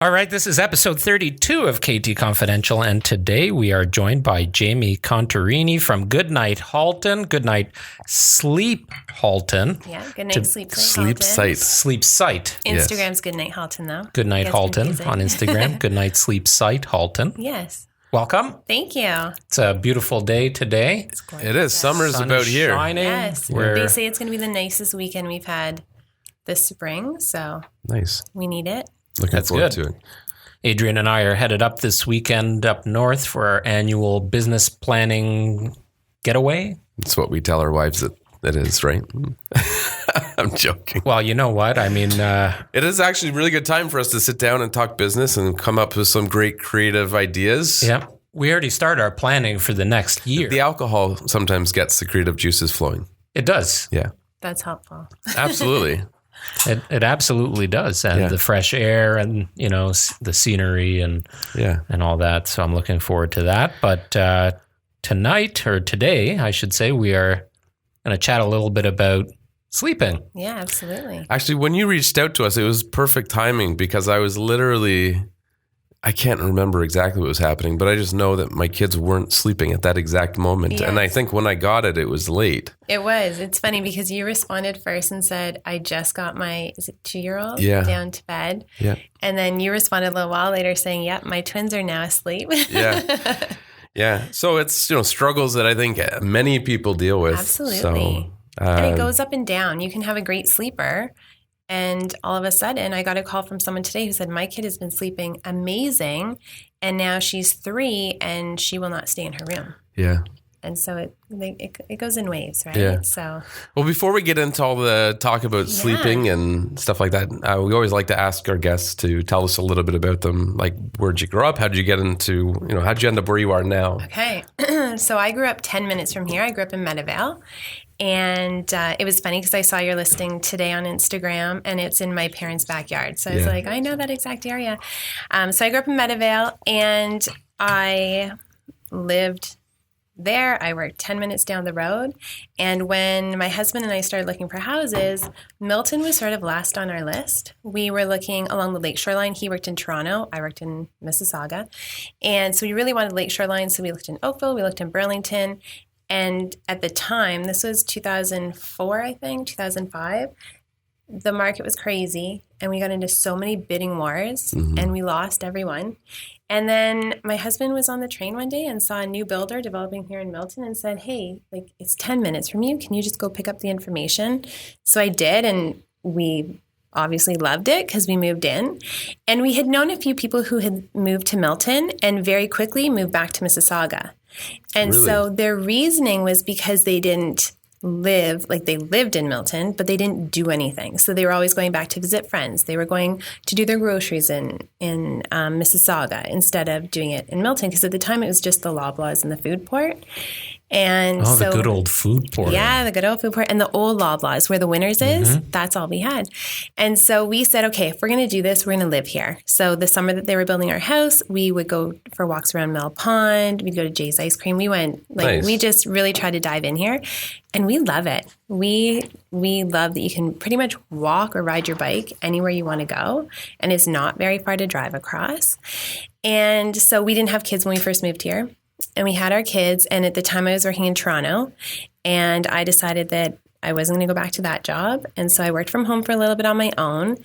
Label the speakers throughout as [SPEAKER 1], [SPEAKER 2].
[SPEAKER 1] All right, this is episode 32 of KT Confidential, and today we are joined by Jamie Contarini from Goodnight Halton, Goodnight Sleep Halton.
[SPEAKER 2] Yeah, Goodnight Sleep
[SPEAKER 3] Site.
[SPEAKER 1] Sleep Site.
[SPEAKER 2] Instagram's Goodnight Halton, though.
[SPEAKER 1] Goodnight Halton on Instagram. Goodnight Sleep Site Halton.
[SPEAKER 2] Yes.
[SPEAKER 1] Welcome.
[SPEAKER 2] Thank you.
[SPEAKER 1] It's a beautiful day today.
[SPEAKER 2] It's gorgeous.
[SPEAKER 3] It is. Summer's
[SPEAKER 1] Sun
[SPEAKER 3] about
[SPEAKER 1] is
[SPEAKER 3] here.
[SPEAKER 1] Shining.
[SPEAKER 2] Yes. They say it's going to be the nicest weekend we've had this spring, so
[SPEAKER 3] Nice.
[SPEAKER 2] we need it.
[SPEAKER 3] Looking
[SPEAKER 1] That's
[SPEAKER 3] forward
[SPEAKER 1] good.
[SPEAKER 3] to it.
[SPEAKER 1] Adrian and I are headed up this weekend up north for our annual business planning getaway.
[SPEAKER 3] It's what we tell our wives that it is, right? I'm joking.
[SPEAKER 1] Well, you know what? I mean,
[SPEAKER 3] It is actually a really good time for us to sit down and talk business and come up with some great creative ideas.
[SPEAKER 1] yeah, we already started our planning for the next year.
[SPEAKER 3] The alcohol sometimes gets the creative juices flowing.
[SPEAKER 1] It does.
[SPEAKER 3] Yeah,
[SPEAKER 2] That's helpful.
[SPEAKER 3] absolutely.
[SPEAKER 1] It absolutely does. And
[SPEAKER 3] Yeah.
[SPEAKER 1] the fresh air and, you know, the scenery and all that. So I'm looking forward to that. But tonight, or today, I should say, we are going to chat a little bit about sleeping.
[SPEAKER 2] Yeah, absolutely.
[SPEAKER 3] Actually, when you reached out to us, it was perfect timing because I was literally, I can't remember exactly what was happening, but I just know that my kids weren't sleeping at that exact moment.
[SPEAKER 2] Yes.
[SPEAKER 3] And I think when I got it, it was late.
[SPEAKER 2] It was. It's funny because you responded first and said, I just got my, is it 2-year-old
[SPEAKER 3] Yeah.
[SPEAKER 2] down to bed?
[SPEAKER 3] Yeah.
[SPEAKER 2] And then you responded a little while later saying, yep, my twins are now asleep.
[SPEAKER 3] Yeah. Yeah. So it's, struggles that I think many people deal with.
[SPEAKER 2] Absolutely.
[SPEAKER 3] So,
[SPEAKER 2] And it goes up and down. You can have a great sleeper. And all of a sudden, I got a call from someone today who said, my kid has been sleeping amazing. And now she's 3 and she will not stay in her room.
[SPEAKER 3] yeah.
[SPEAKER 2] And so it goes in waves, right?
[SPEAKER 3] Yeah.
[SPEAKER 2] So
[SPEAKER 3] Well, before we get into all the talk about sleeping and stuff like that, we always like to ask our guests to tell us a little bit about them. Like, where'd you grow up? How'd you get into, how'd you end up where you are now?
[SPEAKER 2] okay. So I grew up 10 minutes from here. I grew up in Meadowvale. And it was funny because I saw your listing today on Instagram and it's in my parents' backyard. So I was like, I know that exact area. So I grew up in Meadowvale and I lived there. I worked 10 minutes down the road. And when my husband and I started looking for houses, Milton was sort of last on our list. We were looking along the lakeshore line. He worked in Toronto. I worked in Mississauga. And so we really wanted lakeshore line. So we looked in Oakville. We looked in Burlington. And at the time, this was 2004, I think, 2005, the market was crazy. And we got into so many bidding wars and we lost everyone. And then my husband was on the train one day and saw a new builder developing here in Milton and said, hey, like it's 10 minutes from you. Can you just go pick up the information? So I did. And we obviously loved it because we moved in. And we had known a few people who had moved to Milton and very quickly moved back to Mississauga. And so their reasoning was because they didn't live, like they lived in Milton, but they didn't do anything. So they were always going back to visit friends. They were going to do their groceries in Mississauga instead of doing it in Milton, because at the time it was just the Loblaws and the food port. And
[SPEAKER 1] the good old food port.
[SPEAKER 2] Yeah, the good old food port and the old Loblaws where the Winners is. That's all we had. And so we said, okay, if we're going to do this, we're going to live here. So the summer that they were building our house, we would go for walks around Mill Pond. We'd go to Jay's Ice Cream. We went, we just really tried to dive in here and we love it. We love that you can pretty much walk or ride your bike anywhere you want to go. And it's not very far to drive across. And so we didn't have kids when we first moved here. And we had our kids, and at the time I was working in Toronto, and I decided that I wasn't going to go back to that job. And so I worked from home for a little bit on my own.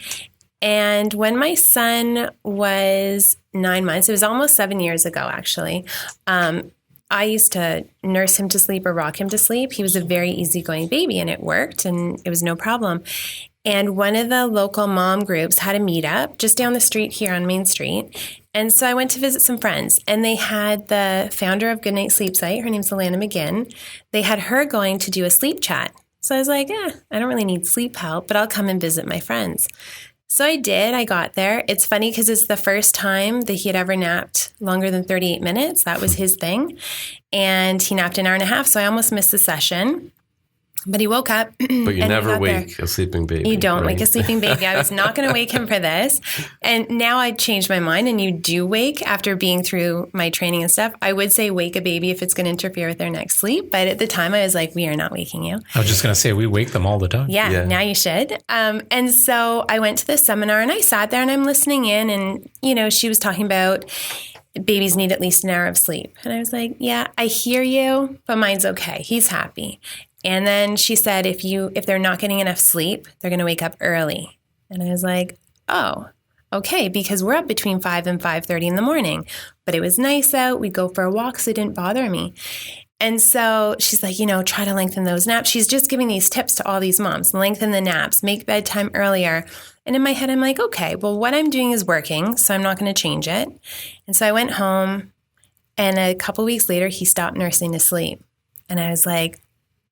[SPEAKER 2] And when my son was 9 months, it was almost 7 years ago, actually, I used to nurse him to sleep or rock him to sleep. He was a very easygoing baby, and it worked, and it was no problem. And one of the local mom groups had a meetup just down the street here on Main Street. And so I went to visit some friends, and they had the founder of GoodnightSleepSite, her name's Alana McGinn. They had her going to do a sleep chat. So I was like, I don't really need sleep help, but I'll come and visit my friends. So I did. I got there. It's funny because it's the first time that he had ever napped longer than 38 minutes. That was his thing. And he napped an hour and a half, so I almost missed the session. But he woke up.
[SPEAKER 3] But you never wake a sleeping baby.
[SPEAKER 2] You don't wake a sleeping baby. I was not going to wake him for this. And now I changed my mind, and you do wake after being through my training and stuff. I would say wake a baby if it's going to interfere with their next sleep. But at the time I was like, we are not waking you.
[SPEAKER 1] I was just going to say, we wake them all the time.
[SPEAKER 2] Yeah. Now you should. And so I went to this seminar and I sat there and I'm listening in, and, you know, she was talking about babies need at least an hour of sleep. And I was like, yeah, I hear you, but mine's okay. He's happy. And then she said, if they're not getting enough sleep, they're going to wake up early. And I was like, oh, okay, because we're up between 5 and 5:30 in the morning. But it was nice out. We'd go for a walk, so it didn't bother me. And so she's like, you know, try to lengthen those naps. She's just giving these tips to all these moms. Lengthen the naps, make bedtime earlier. And in my head, I'm like, okay, well, what I'm doing is working, so I'm not going to change it. And so I went home, and a couple weeks later, he stopped nursing to sleep. And I was like,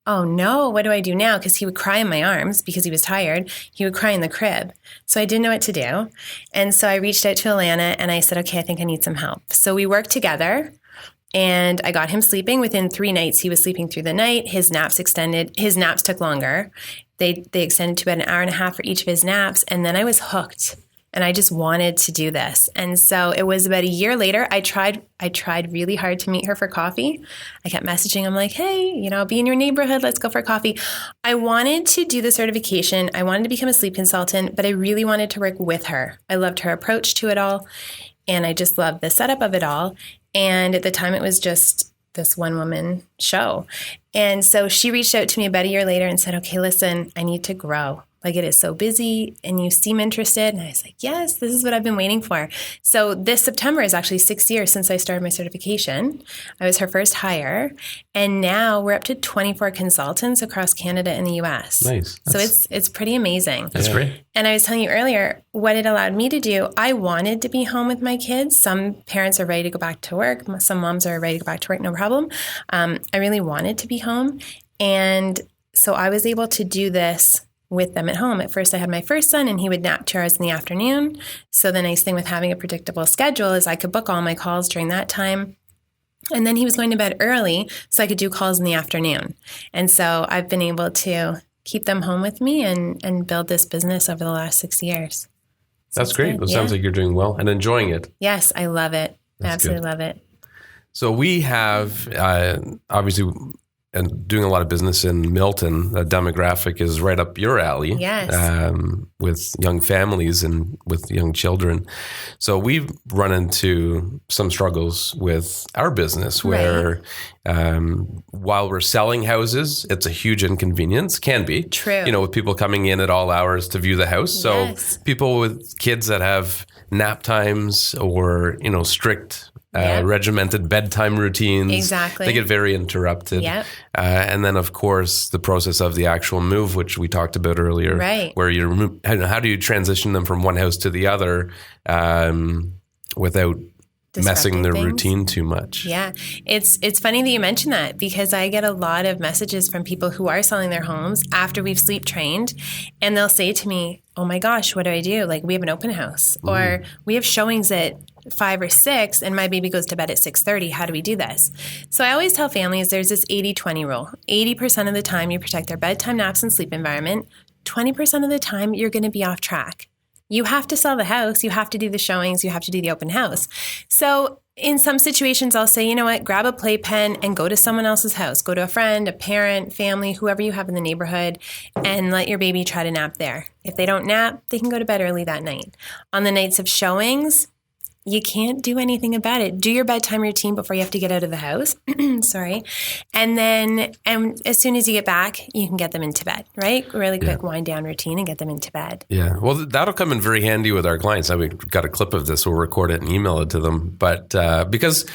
[SPEAKER 2] oh no, what do I do now? Because he would cry in my arms because he was tired. He would cry in the crib. So I didn't know what to do. And so I reached out to Alana and I said, okay, I think I need some help. So we worked together and I got him sleeping. Within 3 nights, he was sleeping through the night. His naps extended. His naps took longer. They extended to about an hour and a half for each of his naps. And then I was hooked. And I just wanted to do this. And so it was about a year later, I tried really hard to meet her for coffee. I kept messaging. I'm like, hey, you know, I'll be in your neighborhood. Let's go for coffee. I wanted to do the certification. I wanted to become a sleep consultant, but I really wanted to work with her. I loved her approach to it all. And I just loved the setup of it all. And at the time, it was just this one woman show. And so she reached out to me about a year later and said, okay, listen, I need to grow. Like, it is so busy and you seem interested. And I was like, yes, this is what I've been waiting for. So this September is actually 6 years since I started my certification. I was her first hire. And now we're up to 24 consultants across Canada and the US.
[SPEAKER 3] Nice.
[SPEAKER 2] So it's pretty amazing.
[SPEAKER 1] That's great.
[SPEAKER 2] And I was telling you earlier, what it allowed me to do, I wanted to be home with my kids. Some parents are ready to go back to work. Some moms are ready to go back to work, no problem. I really wanted to be home. And so I was able to do this with them at home. At first, I had my first son and he would nap 2 hours in the afternoon. So the nice thing with having a predictable schedule is I could book all my calls during that time. And then he was going to bed early, so I could do calls in the afternoon. And so I've been able to keep them home with me and build this business over the last 6 years. So
[SPEAKER 3] that's great. It sounds like you're doing well and enjoying it.
[SPEAKER 2] Yes, I love it. I absolutely love it.
[SPEAKER 3] So we have, obviously, and doing a lot of business in Milton, the demographic is right up your alley.
[SPEAKER 2] Yes.
[SPEAKER 3] With young families and with young children. So we've run into some struggles with our business where while we're selling houses, it's a huge inconvenience, can be.
[SPEAKER 2] True.
[SPEAKER 3] You know, with people coming in at all hours to view the house. So people with kids that have nap times or, you know, strict regimented bedtime routines.
[SPEAKER 2] Exactly.
[SPEAKER 3] They get very interrupted.
[SPEAKER 2] Yep.
[SPEAKER 3] And then, of course, the process of the actual move, which we talked about earlier, where how do you transition them from one house to the other without messing their routine too much?
[SPEAKER 2] Yeah. It's funny that you mentioned that because I get a lot of messages from people who are selling their homes after we've sleep trained, and they'll say to me, oh my gosh, what do I do? Like, we have an open house or we have showings at 5 or 6 and my baby goes to bed at 6:30. How do we do this? So I always tell families there's this 80-20 rule. 80% of the time you protect their bedtime, naps, and sleep environment. 20% of the time you're going to be off track. You have to sell the house. You have to do the showings. You have to do the open house. So in some situations, I'll say, you know what, grab a playpen and go to someone else's house. Go to a friend, a parent, family, whoever you have in the neighborhood, and let your baby try to nap there. If they don't nap, they can go to bed early that night. On the nights of showings, you can't do anything about it. Do your bedtime routine before you have to get out of the house. Sorry. And then as soon as you get back, you can get them into bed, right? Really quick wind down routine and get them into bed.
[SPEAKER 3] Yeah. Well, that'll come in very handy with our clients. We've got a clip of this. We'll record it and email it to them. But because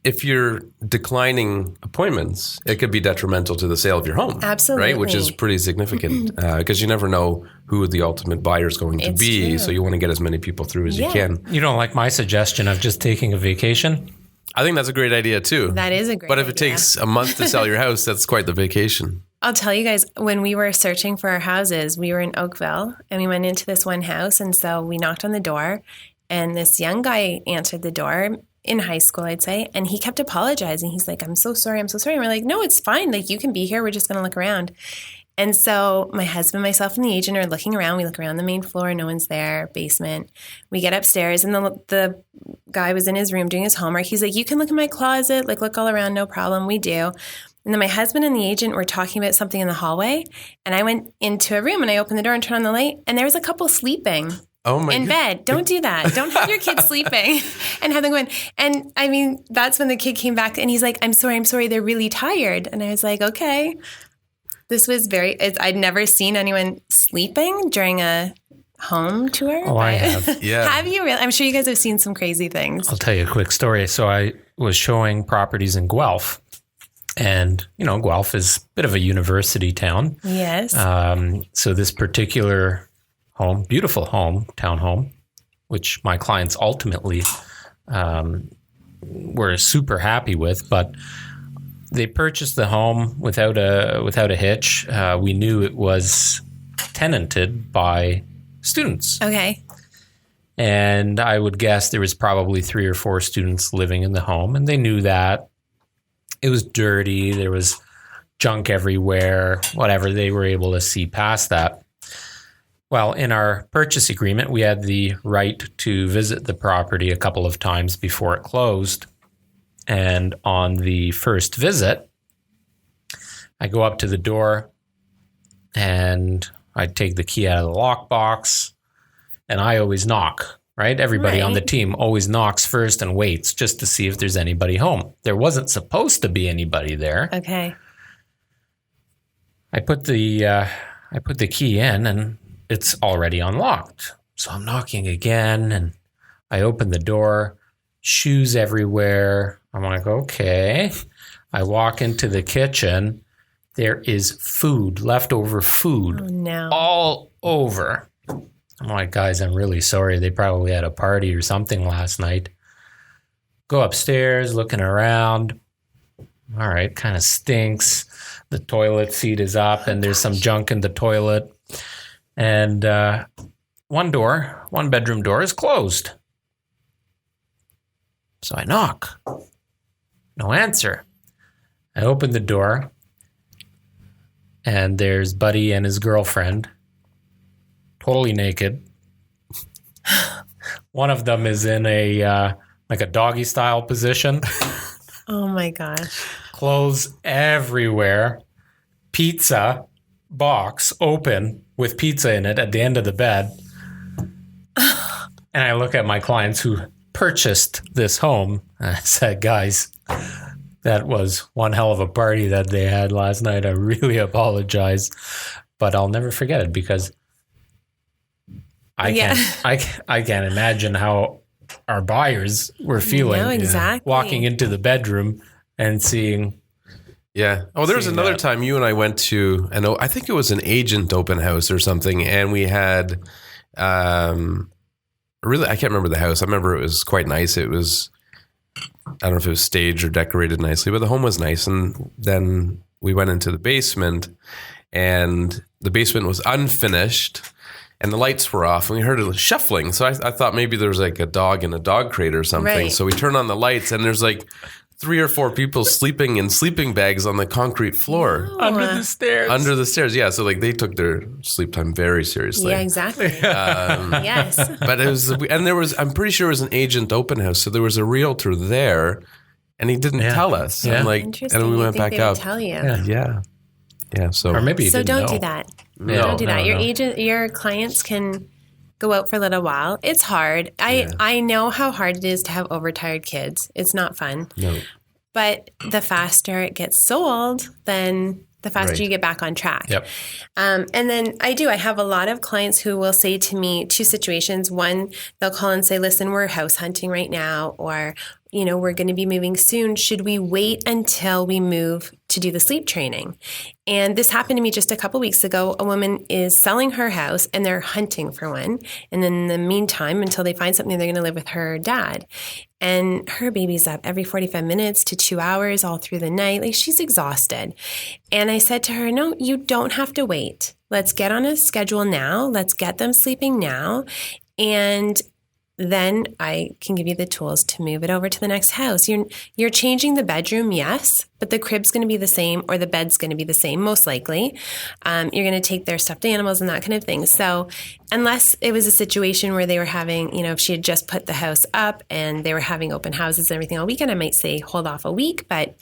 [SPEAKER 3] if you're declining appointments, it could be detrimental to the sale of your home.
[SPEAKER 2] Absolutely.
[SPEAKER 3] Right? Which is pretty significant because you never know who the ultimate buyer is going to be. True. So you want to get as many people through as you can.
[SPEAKER 1] You don't like my suggestion of just taking a vacation?
[SPEAKER 3] I think that's a great idea too.
[SPEAKER 2] That is a great idea.
[SPEAKER 3] But if it takes a month to sell your house, that's quite the vacation.
[SPEAKER 2] I'll tell you guys, when we were searching for our houses, we were in Oakville and we went into this one house. And so we knocked on the door and this young guy answered the door. in high school, I'd say. And he kept apologizing. He's like, I'm so sorry. And we're like, no, it's fine. Like, you can be here. We're just going to look around. And so my husband, myself, and the agent are looking around. We look around the main floor. No one's there. Basement. We get upstairs, and the guy was in his room doing his homework. He's like, you can look in my closet. Like, look all around. No problem. We do. And then my husband and the agent were talking about something in the hallway. And I went into a room, and I opened the door and turned on the light. And there was a couple sleeping in bed. Don't do that. Don't have your kids sleeping and have them go in. And I mean, that's when the kid came back, and he's like, I'm sorry. They're really tired. And I was like, okay. This was I'd never seen anyone sleeping during a home tour.
[SPEAKER 1] Oh, I have.
[SPEAKER 3] Yeah.
[SPEAKER 2] Have you really? I'm sure you guys have seen some crazy things.
[SPEAKER 1] I'll tell you a quick story. So I was showing properties in Guelph, and, Guelph is a bit of a university town.
[SPEAKER 2] Yes.
[SPEAKER 1] So this particular home, beautiful home, townhome, which my clients ultimately were super happy with, but they purchased the home without a hitch. We knew it was tenanted by students.
[SPEAKER 2] Okay.
[SPEAKER 1] And I would guess there was probably 3 or 4 students living in the home, and they knew that. It was dirty. There was junk everywhere, whatever. They were able to see past that. Well, in our purchase agreement, we had the right to visit the property a couple of times before it closed. And on the first visit, I go up to the door, and I take the key out of the lockbox, and I always knock, right? Everybody on the team always knocks first and waits just to see if there's anybody home. There wasn't supposed to be anybody there.
[SPEAKER 2] Okay.
[SPEAKER 1] I put the key in, and it's already unlocked. So I'm knocking again, and I open the door, shoes everywhere. I'm like, okay. I walk into the kitchen. There is food, leftover food, all over. I'm like, guys, I'm really sorry. They probably had a party or something last night. Go upstairs, looking around. All right, kind of stinks. The toilet seat is up, and there's some junk in the toilet. And one bedroom door is closed. So I knock. No answer. I open the door, and there's Buddy and his girlfriend, totally naked. One of them is in a doggy style position.
[SPEAKER 2] Oh my gosh.
[SPEAKER 1] Clothes everywhere. Pizza box open with pizza in it at the end of the bed. And I look at my clients who purchased this home, and I said, guys, that was one hell of a party that they had last night. I really apologize, but I'll never forget it, because I can't imagine how our buyers were feeling.
[SPEAKER 2] No, exactly.
[SPEAKER 1] Walking into the bedroom and seeing.
[SPEAKER 3] Yeah. Oh, there was another time you and I went to, and I think it was an agent open house or something, and we had, really, I can't remember the house. I remember it was quite nice. It was, I don't know if it was staged or decorated nicely, but the home was nice. And then we went into the basement, and the basement was unfinished, and the lights were off, and we heard a shuffling. So I thought maybe there was like a dog in a dog crate or something.
[SPEAKER 2] Right.
[SPEAKER 3] So we turned on the lights, and there's like 3 or 4 people sleeping in sleeping bags on the concrete floor.
[SPEAKER 1] Under the stairs.
[SPEAKER 3] Under the stairs, yeah. So like they took their sleep time very seriously.
[SPEAKER 2] Yeah, exactly. Yes.
[SPEAKER 3] But it was, and there was, I'm pretty sure it was an agent open house. So there was a realtor there, and he didn't tell us.
[SPEAKER 1] Yeah.
[SPEAKER 3] And like,
[SPEAKER 2] Interesting.
[SPEAKER 3] and we went back up.
[SPEAKER 2] Tell you.
[SPEAKER 3] Yeah. So,
[SPEAKER 1] Or maybe you
[SPEAKER 2] So
[SPEAKER 1] didn't
[SPEAKER 2] don't
[SPEAKER 1] know.
[SPEAKER 2] do that.
[SPEAKER 3] No,
[SPEAKER 2] Don't do that.
[SPEAKER 1] no.
[SPEAKER 2] Your clients can go out for a little while. It's hard. I know how hard it is to have overtired kids. It's not fun.
[SPEAKER 3] no.
[SPEAKER 2] But the faster it gets sold, then the faster you get back on track.
[SPEAKER 1] Yep.
[SPEAKER 2] And then I have a lot of clients who will say to me 2 situations. One, they'll call and say, listen, we're house hunting right now, or, we're going to be moving soon. Should we wait until we move to do the sleep training? And this happened to me just a couple weeks ago. A woman is selling her house, and they're hunting for one. And then in the meantime, until they find something, they're going to live with her dad. And her baby's up every 45 minutes to 2 hours all through the night. Like, she's exhausted. And I said to her, no, you don't have to wait. Let's get on a schedule now. Let's get them sleeping now. And then I can give you the tools to move it over to the next house. You're changing the bedroom, yes, but the crib's going to be the same, or the bed's going to be the same, most likely. You're going to take their stuffed animals and that kind of thing. So unless it was a situation where they were having, if she had just put the house up and they were having open houses and everything all weekend, I might say hold off a week. But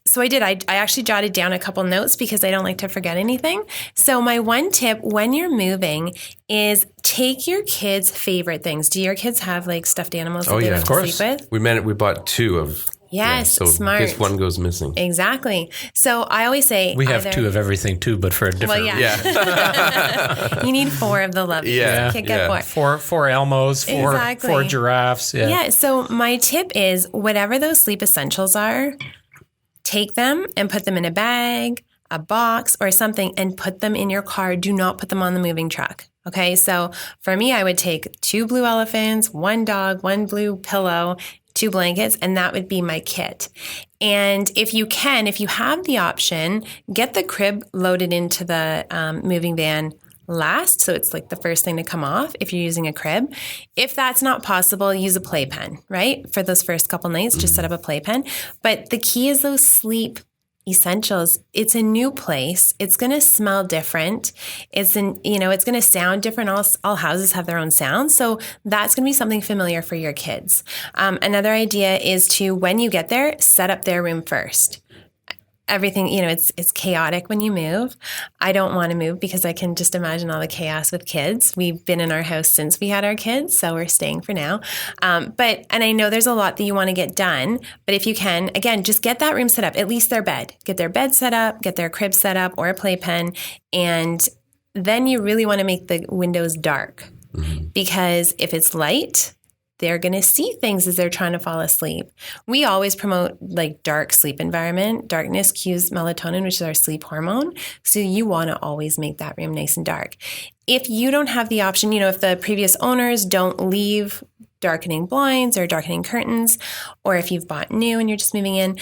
[SPEAKER 2] so I did. I actually jotted down a couple notes because I don't like to forget anything. So my one tip when you're moving is take your kids' favorite things. Do your kids have like stuffed animals that they like to sleep with?
[SPEAKER 3] We bought 2 of.
[SPEAKER 2] Yes,
[SPEAKER 3] so
[SPEAKER 2] smart.
[SPEAKER 3] In case one goes missing.
[SPEAKER 2] Exactly. So I always say
[SPEAKER 1] we have 2 of everything too, but for a different.
[SPEAKER 2] Well, yeah. You need 4 of the love.
[SPEAKER 3] Yeah.
[SPEAKER 2] You can't get 4.
[SPEAKER 1] 4 Elmos, 4 giraffes. Yeah.
[SPEAKER 2] So my tip is whatever those sleep essentials are, take them and put them in a bag, a box, or something, and put them in your car. Do not put them on the moving truck. Okay. So for me, I would take 2 blue elephants, 1 dog, 1 blue pillow, 2 blankets, and that would be my kit. And if you have the option, get the crib loaded into the moving van last. So it's like the first thing to come off if you're using a crib. If that's not possible, use a playpen, right? For those first couple nights, just set up a playpen. But the key is those sleep essentials. It's a new place. It's going to smell different. It's going to sound different. All houses have their own sound. So that's going to be something familiar for your kids. Another idea is to, when you get there, set up their room first. Everything, it's chaotic when you move. I don't want to move because I can just imagine all the chaos with kids. We've been in our house since we had our kids, so we're staying for now. And I know there's a lot that you want to get done, but if you can, again, just get that room set up, at least their bed. Get their bed set up, get their crib set up or a playpen, and then you really want to make the windows dark because if it's light, they're going to see things as they're trying to fall asleep. We always promote like dark sleep environment. Darkness cues melatonin, which is our sleep hormone. So you want to always make that room nice and dark. If you don't have the option, if the previous owners don't leave darkening blinds or darkening curtains, or if you've bought new and you're just moving in,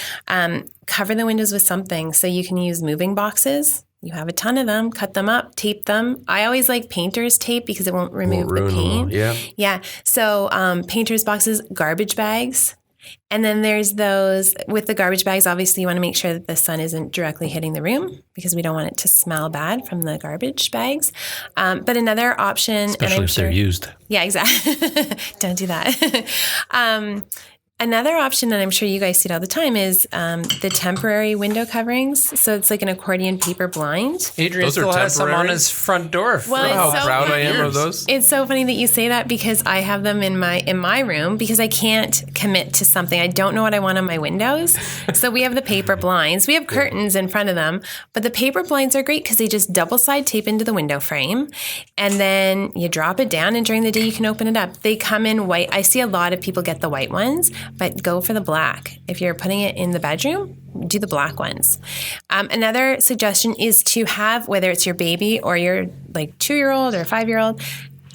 [SPEAKER 2] cover the windows with something. So you can use moving boxes. You have a ton of them, cut them up, tape them. I always like painter's tape because it won't remove the paint. Yeah. So painter's boxes, garbage bags. And then there's those with the garbage bags. Obviously, you want to make sure that the sun isn't directly hitting the room because we don't want it to smell bad from the garbage bags. But another option,
[SPEAKER 1] especially if they're used.
[SPEAKER 2] Yeah, exactly. Don't do that. Another option, and I'm sure you guys see it all the time, is the temporary window coverings. So it's like an accordion paper blind.
[SPEAKER 1] Adrian still has some on his front door.
[SPEAKER 3] Well, how proud I am of those.
[SPEAKER 2] It's so funny that you say that because I have them in my room because I can't commit to something. I don't know what I want on my windows. So we have the paper blinds. We have curtains in front of them, but the paper blinds are great because they just double side tape into the window frame, and then you drop it down, and during the day you can open it up. They come in white. I see a lot of people get the white ones, but go for the black. If you're putting it in the bedroom, do the black ones. Another suggestion is to have, whether it's your baby or your 2-year-old or 5-year-old,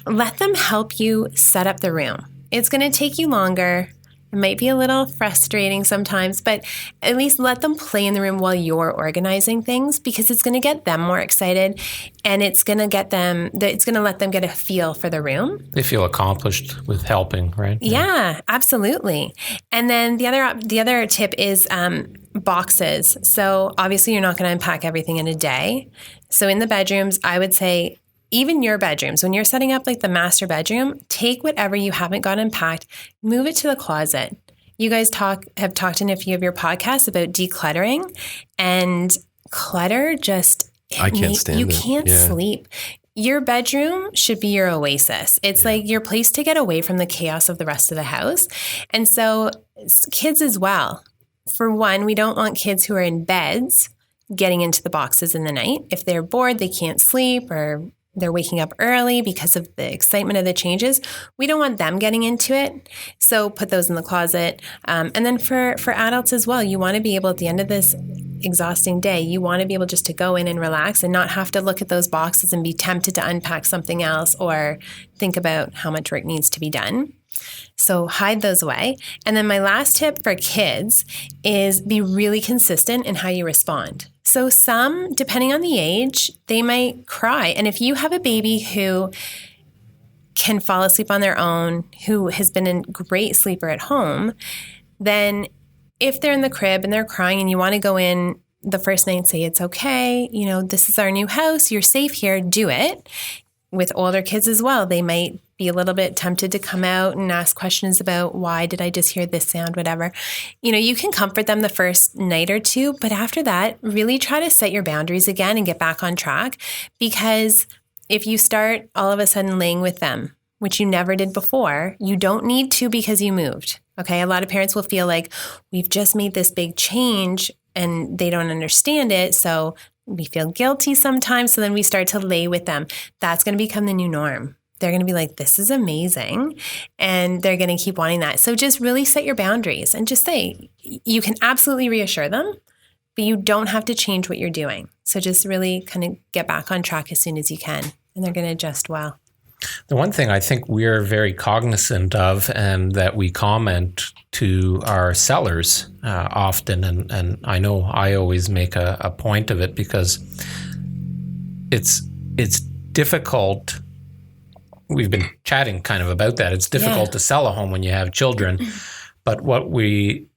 [SPEAKER 2] let them help you set up the room. It's going to take you longer. It might be a little frustrating sometimes, but at least let them play in the room while you're organizing things because it's going to get them more excited and it's going to let them get a feel for the room.
[SPEAKER 1] They feel accomplished with helping, right?
[SPEAKER 2] Yeah, absolutely. And then the other tip is boxes. So obviously you're not going to unpack everything in a day. So in the bedrooms, I would say, even your bedrooms, when you're setting up like the master bedroom, take whatever you haven't got unpacked, move it to the closet. You guys have talked in a few of your podcasts about decluttering, and clutter
[SPEAKER 3] I can't stand it.
[SPEAKER 2] You can't sleep. Your bedroom should be your oasis. It's like your place to get away from the chaos of the rest of the house. And so kids as well. For one, we don't want kids who are in beds getting into the boxes in the night. If they're bored, they can't sleep, or they're waking up early because of the excitement of the changes. We don't want them getting into it. So put those in the closet. And then for adults as well, you want to be able, at the end of this exhausting day, you want to be able just to go in and relax and not have to look at those boxes and be tempted to unpack something else or think about how much work needs to be done. So hide those away. And then my last tip for kids is be really consistent in how you respond. So some, depending on the age, they might cry. And if you have a baby who can fall asleep on their own, who has been a great sleeper at home, then if they're in the crib and they're crying and you want to go in the first night and say, it's okay, this is our new house, you're safe here, do it. With older kids as well, they might be a little bit tempted to come out and ask questions about why did I just hear this sound, whatever. You can comfort them the first night or two, but after that, really try to set your boundaries again and get back on track. Because if you start all of a sudden laying with them, which you never did before, you don't need to because you moved. Okay. A lot of parents will feel like we've just made this big change and they don't understand it. So we feel guilty sometimes. So then we start to lay with them. That's going to become the new norm. They're going to be like, this is amazing. And they're going to keep wanting that. So just really set your boundaries and just say, you can absolutely reassure them, but you don't have to change what you're doing. So just really kind of get back on track as soon as you can. And they're going to adjust well.
[SPEAKER 1] The one thing I think we're very cognizant of and that we comment to our sellers often, and I know I always make a point of it because it's difficult. We've been chatting kind of about that. It's difficult to sell a home when you have children. But what we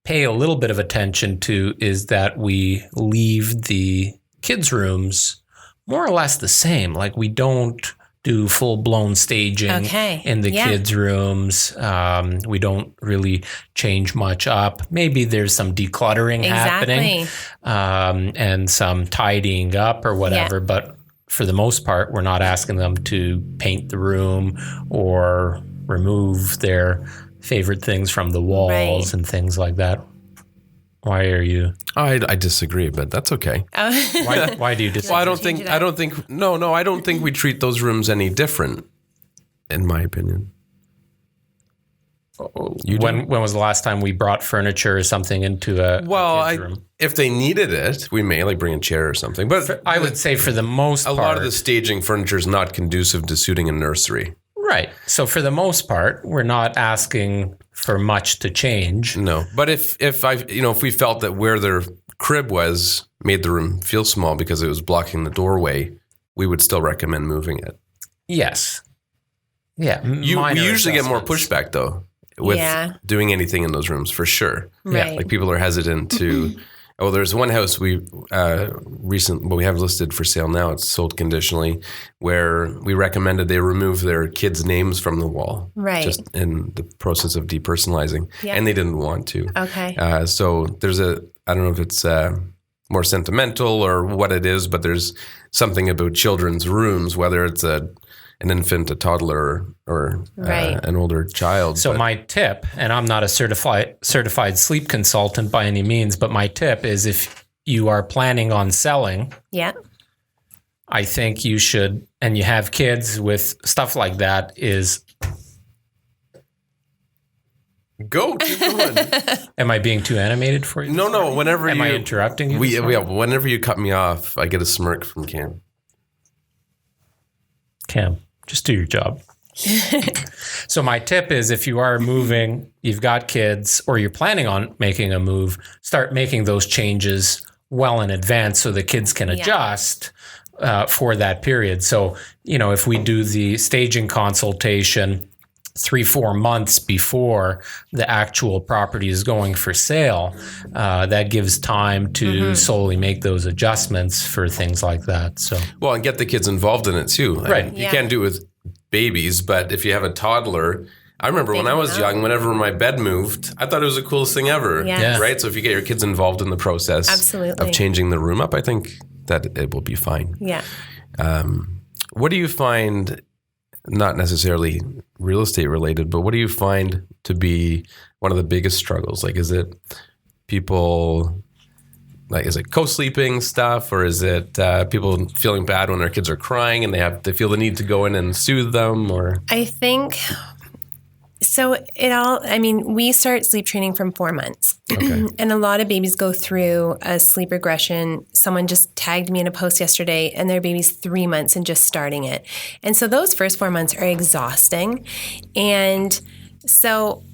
[SPEAKER 1] pay a little bit of attention to is that we leave the kids' rooms more or less the same. Like we don't do full-blown staging in the kids' rooms. We don't really change much up. Maybe there's some decluttering happening and some tidying up or whatever. But for the most part, we're not asking them to paint the room or remove their favorite things from the walls and things like that. Why are you?
[SPEAKER 3] I disagree, but that's okay.
[SPEAKER 1] Why do you disagree?
[SPEAKER 3] Well, I don't think we treat those rooms any different, in my opinion.
[SPEAKER 1] When was the last time we brought furniture or something into a kid's room?
[SPEAKER 3] If they needed it, we may bring a chair or something. But
[SPEAKER 1] I would say for the most part,
[SPEAKER 3] a lot of the staging furniture is not conducive to suiting a nursery.
[SPEAKER 1] Right. So for the most part, we're not asking for much to change.
[SPEAKER 3] No, but if we felt that where their crib was made the room feel small because it was blocking the doorway, we would still recommend moving it.
[SPEAKER 1] Yes. Yeah.
[SPEAKER 3] We usually get more pushback though with doing anything in those rooms for sure.
[SPEAKER 2] Right.
[SPEAKER 3] Like people are hesitant to. Oh, there's one house we have listed for sale now. It's sold conditionally, where we recommended they remove their kids' names from the wall, just in the process of depersonalizing, and they didn't want to.
[SPEAKER 2] Okay.
[SPEAKER 3] So there's I don't know if it's more sentimental or what it is, but there's something about children's rooms, whether it's an infant, a toddler, or an older child.
[SPEAKER 1] So my tip, and I'm not a certified sleep consultant by any means, but my tip is if you are planning on selling, I think you should, and you have kids with stuff like that, is
[SPEAKER 3] go. Keep going.
[SPEAKER 1] Am I being too animated for you?
[SPEAKER 3] No. Whenever
[SPEAKER 1] am I interrupting you?
[SPEAKER 3] Whenever you cut me off, I get a smirk from Cam.
[SPEAKER 1] Cam, just do your job. So my tip is if you are moving, you've got kids, or you're planning on making a move, start making those changes well in advance so the kids can adjust for that period. So, if we do the staging consultation 3-4 months before the actual property is going for sale, that gives time to slowly make those adjustments for things like that. So,
[SPEAKER 3] well, and get the kids involved in it too.
[SPEAKER 1] Right.
[SPEAKER 3] I mean, you can't do it with babies, but if you have a toddler, I remember when I was young, whenever my bed moved, I thought it was the coolest thing ever. Right? So if you get your kids involved in the process of changing the room up, I think that it will be fine.
[SPEAKER 2] Yeah.
[SPEAKER 3] What do you find, not necessarily real estate related, but what do you find to be one of the biggest struggles? Like, is it people, like, is it co-sleeping stuff, or is it people feeling bad when their kids are crying and they feel the need to go in and soothe them? Or
[SPEAKER 2] I think so. We start sleep training from 4 months.
[SPEAKER 3] Okay.
[SPEAKER 2] And a lot of babies go through a sleep regression. Someone just tagged me in a post yesterday, and their baby's 3 months and just starting it. And so those first 4 months are exhausting. And so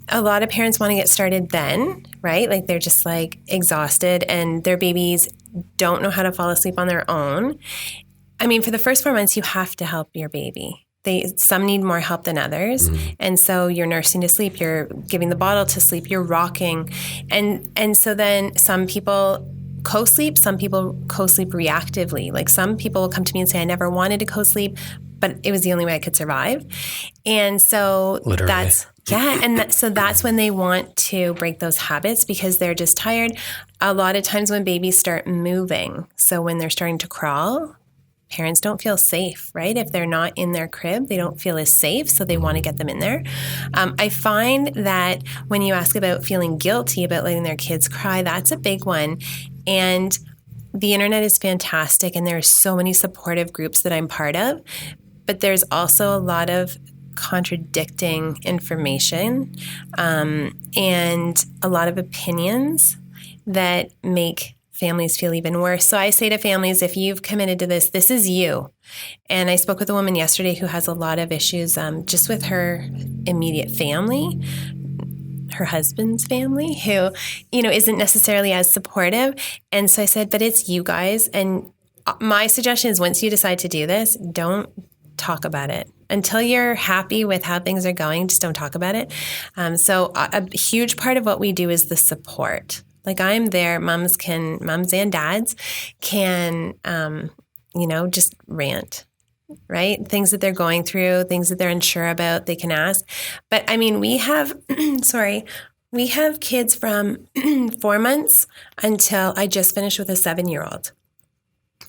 [SPEAKER 2] a lot of parents want to get started then, right? Like they're just like exhausted and their babies don't know how to fall asleep on their own. I mean, for the first 4 months, you have to help your baby. some need more help than others. And so you're nursing to sleep, you're giving the bottle to sleep, you're rocking. And so then some people co-sleep, some people co-sleep reactively. Like some people will come to me and say, I never wanted to co-sleep, but it was the only way I could survive. And so
[SPEAKER 1] Literally.
[SPEAKER 2] So that's when they want to break those habits because they're just tired. A lot of times when babies start moving, so when they're starting to crawl, parents don't feel safe, right? If they're not in their crib, they don't feel as safe, so they want to get them in there. I find that when you ask about feeling guilty about letting their kids cry, that's a big one. And the internet is fantastic, and there are so many supportive groups that I'm part of, but there's also a lot of contradicting information and a lot of opinions that make families feel even worse. So I say to families, if you've committed to this, this is you. And I spoke with a woman yesterday who has a lot of issues just with her immediate family, her husband's family, who, isn't necessarily as supportive. And so I said, but it's you guys. And my suggestion is once you decide to do this, don't talk about it. Until you're happy with how things are going, just don't talk about it. So a huge part of what we do is the support. Like I'm there, moms and dads can, just rant, right? Things that they're going through, things that they're unsure about, they can ask. But I mean, we have, we have kids from 4 months until I just finished with a 7-year-old.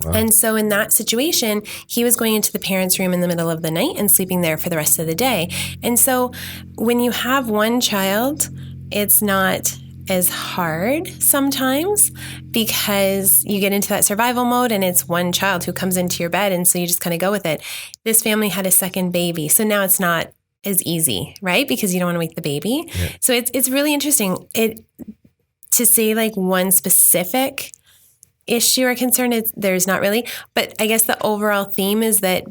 [SPEAKER 2] Wow. And so in that situation, he was going into the parents' room in the middle of the night and sleeping there for the rest of the day. And so when you have one child, it's not as hard sometimes because you get into that survival mode and it's one child who comes into your bed. And so you just kind of go with it. This family had a second baby. So now it's not as easy, right? Because you don't want to wake the baby. Yeah. So it's really interesting to say like one specific issue or concern, there's not really, but I guess the overall theme is that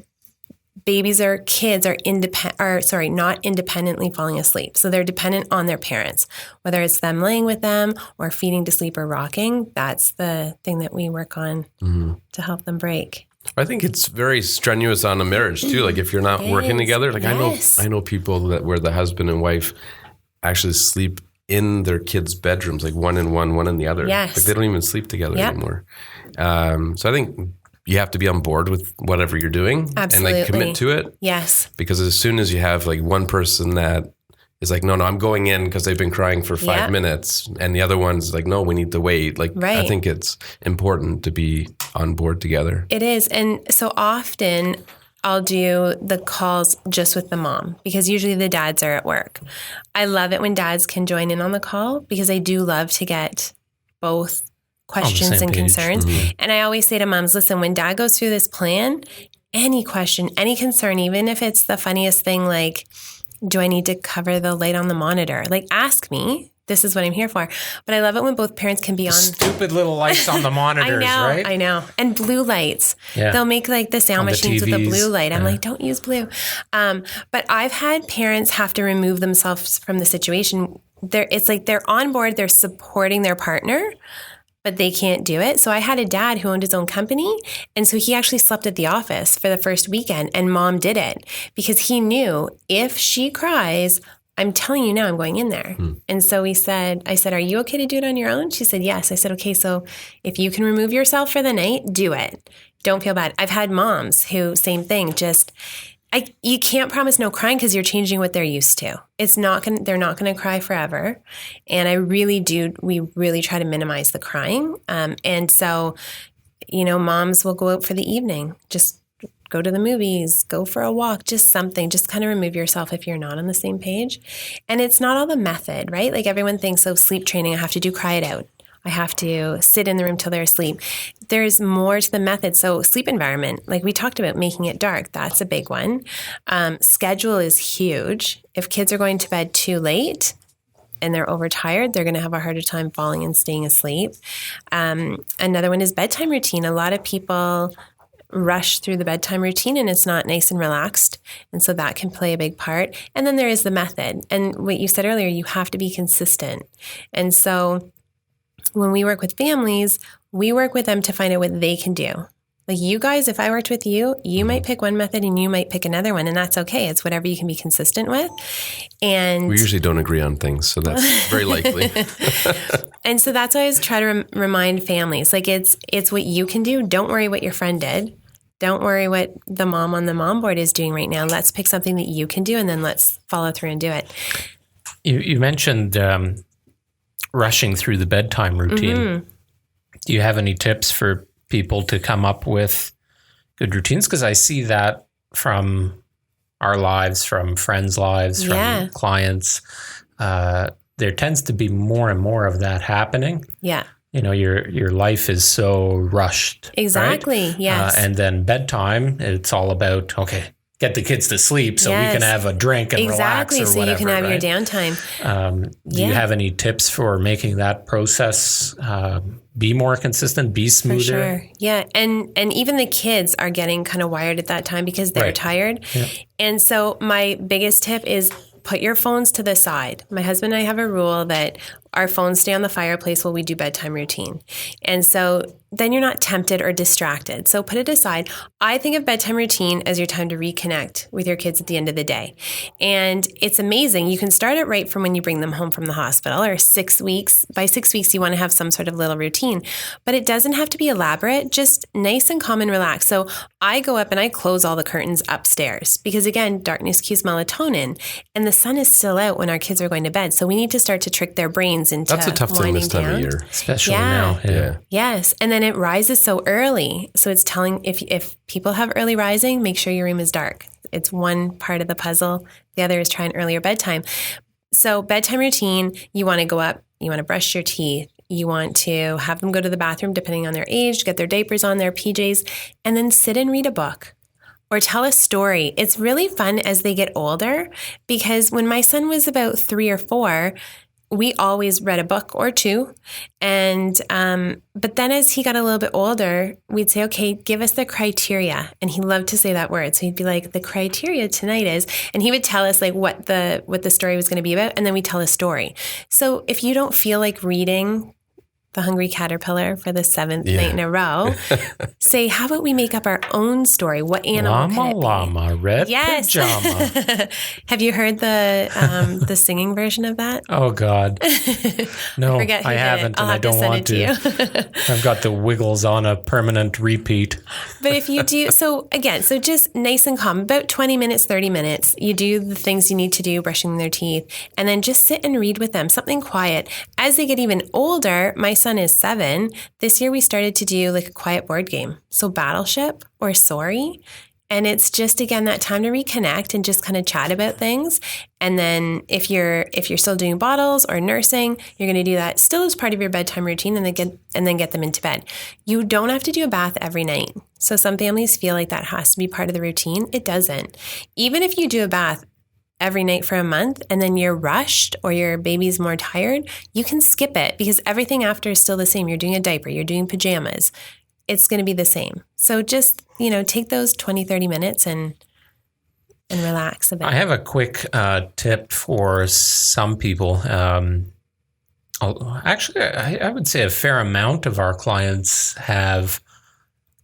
[SPEAKER 2] kids are not independently falling asleep. So they're dependent on their parents, whether it's them laying with them or feeding to sleep or rocking. That's the thing that we work on to help them break.
[SPEAKER 3] I think it's very strenuous on a marriage too. Like if you're not working together, like yes. I know people where the husband and wife actually sleep in their kids' bedrooms, like one in one in the other.
[SPEAKER 2] Yes.
[SPEAKER 3] Like they don't even sleep together anymore. So I think you have to be on board with whatever you're doing.
[SPEAKER 2] Absolutely.
[SPEAKER 3] And like commit to it.
[SPEAKER 2] Yes.
[SPEAKER 3] Because as soon as you have like one person that is like, no, I'm going in because they've been crying for 5 minutes. And the other one's like, no, we need to wait. Like, right. I think it's important to be on board together.
[SPEAKER 2] It is. And so often I'll do the calls just with the mom because usually the dads are at work. I love it when dads can join in on the call because I do love to get both questions and concerns. Mm-hmm. And I always say to moms, listen, when dad goes through this plan, any question, any concern, even if it's the funniest thing, like, do I need to cover the light on the monitor? Like, ask me. This is what I'm here for. But I love it when both parents can be on.
[SPEAKER 1] Stupid little lights on the monitors, right?
[SPEAKER 2] I know. And blue lights. Yeah. They'll make like the sound machines with the blue light. I'm like, don't use blue. But I've had parents have to remove themselves from the situation. It's like they're on board. They're supporting their partner, but they can't do it. So I had a dad who owned his own company. And so he actually slept at the office for the first weekend and mom did it because he knew if she cries, I'm telling you now, I'm going in there. And so I said, are you okay to do it on your own? She said, yes. I said, okay, so if you can remove yourself for the night, do it. Don't feel bad. I've had moms who, same thing, you can't promise no crying because you're changing what they're used to. They're not going to cry forever. And we really try to minimize the crying. And so, moms will go out for the evening, just go to the movies, go for a walk, just something, just kind of remove yourself if you're not on the same page. And it's not all the method, right? Like everyone thinks, sleep training, I have to do cry it out. I have to sit in the room till they're asleep. There's more to the method. So sleep environment, like we talked about, making it dark, that's a big one. Schedule is huge. If kids are going to bed too late and they're overtired, they're going to have a harder time falling and staying asleep. Another one is bedtime routine. A lot of people rush through the bedtime routine and it's not nice and relaxed. And so that can play a big part. And then there is the method. And what you said earlier, you have to be consistent. And so when we work with families, we work with them to find out what they can do. Like you guys, if I worked with you, you might pick one method and you might pick another one, and that's okay. It's whatever you can be consistent with. And
[SPEAKER 3] we usually don't agree on things, so that's very likely.
[SPEAKER 2] And so that's why I always try to remind families, like it's what you can do. Don't worry what your friend did. Don't worry what the mom on the mom board is doing right now. Let's pick something that you can do, and then let's follow through and do it.
[SPEAKER 1] You mentioned rushing through the bedtime routine. Mm-hmm. Do you have any tips for people to come up with good routines? Because I see that from our lives, from friends' lives, from clients. There tends to be more and more of that happening.
[SPEAKER 2] Yeah.
[SPEAKER 1] You know, your life is so rushed.
[SPEAKER 2] Exactly.
[SPEAKER 1] Right?
[SPEAKER 2] Yes.
[SPEAKER 1] And then bedtime, it's all about, okay, get the kids to sleep so we can have a drink and relax or whatever.
[SPEAKER 2] So you can have
[SPEAKER 1] right?
[SPEAKER 2] your downtime.
[SPEAKER 1] Do you have any tips for making that process be more consistent, be smoother?
[SPEAKER 2] For sure. Yeah. And even the kids are getting kind of wired at that time because they're tired. Yeah. And so my biggest tip is put your phones to the side. My husband and I have a rule that our phones stay on the fireplace while we do bedtime routine. And so then you're not tempted or distracted. So put it aside. I think of bedtime routine as your time to reconnect with your kids at the end of the day. And it's amazing. You can start it right from when you bring them home from the hospital, or 6 weeks. By 6 weeks, you want to have some sort of little routine. But it doesn't have to be elaborate, just nice and calm and relaxed. So I go up and I close all the curtains upstairs because, again, darkness cues melatonin. And the sun is still out when our kids are going to bed. So we need to start to trick their brains into
[SPEAKER 3] That's a tough thing this time of year.
[SPEAKER 1] Especially now. Yeah.
[SPEAKER 2] Yes. And then it rises so early. So it's telling if people have early rising, make sure your room is dark. It's one part of the puzzle. The other is try an earlier bedtime. So bedtime routine, you want to go up, you want to brush your teeth. You want to have them go to the bathroom, depending on their age, get their diapers on, their PJs, and then sit and read a book or tell a story. It's really fun as they get older because when my son was about 3 or 4, we always read a book or two. And, but then as he got a little bit older, we'd say, okay, give us the criteria. And he loved to say that word. So he'd be like, the criteria tonight is, and he would tell us like what the story was going to be about. And then we'd tell a story. So if you don't feel like reading The Hungry Caterpillar for the 7th night in a row, say, how about we make up our own story? What animal could it be?
[SPEAKER 1] Llama, red pajama.
[SPEAKER 2] Have you heard the singing version of that?
[SPEAKER 1] Oh, God. No, I haven't, and I don't want to. I've got the Wiggles on a permanent repeat.
[SPEAKER 2] But if you do, so just nice and calm, about 20 minutes, 30 minutes, you do the things you need to do, brushing their teeth, and then just sit and read with them, something quiet. As they get even older, my son is 7. This year we started to do like a quiet board game. So Battleship or Sorry. And it's just, again, that time to reconnect and just kind of chat about things. And then if you're still doing bottles or nursing, you're going to do that still as part of your bedtime routine and then get them into bed. You don't have to do a bath every night. So some families feel like that has to be part of the routine. It doesn't. Even if you do a bath every night for a month and then you're rushed or your baby's more tired, you can skip it because everything after is still the same. You're doing a diaper, you're doing pajamas. It's going to be the same. So just, take those 20, 30 minutes and relax a bit.
[SPEAKER 1] I have a quick tip for some people. Actually, I would say a fair amount of our clients have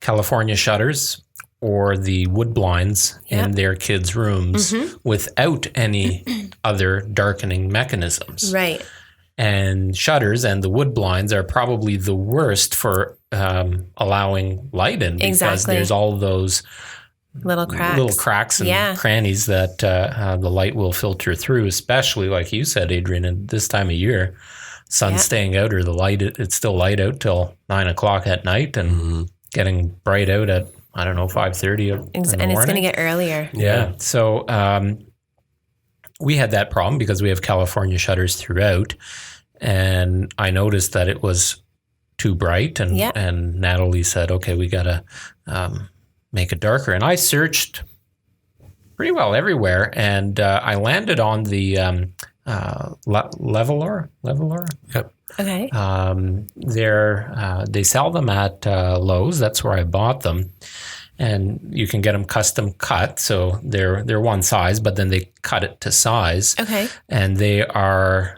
[SPEAKER 1] California shutters or the wood blinds in their kids' rooms without any other darkening mechanisms.
[SPEAKER 2] Right.
[SPEAKER 1] And shutters and the wood blinds are probably the worst for allowing light in because there's all those
[SPEAKER 2] little cracks
[SPEAKER 1] and crannies that the light will filter through, especially like you said, Adrian, at this time of year. Sun's staying out or the light, it's still light out till 9 o'clock at night and getting bright out at, 5:30 in the morning.
[SPEAKER 2] And it's going to get earlier.
[SPEAKER 1] Yeah. So we had that problem because we have California shutters throughout. And I noticed that it was too bright. And Natalie said, okay, we got to make it darker. And I searched pretty well everywhere. And I landed on the Leveler.
[SPEAKER 2] Yep. Okay.
[SPEAKER 1] They sell them at Lowe's. That's where I bought them. And you can get them custom cut. So they're one size, but then they cut it to size.
[SPEAKER 2] Okay.
[SPEAKER 1] And they are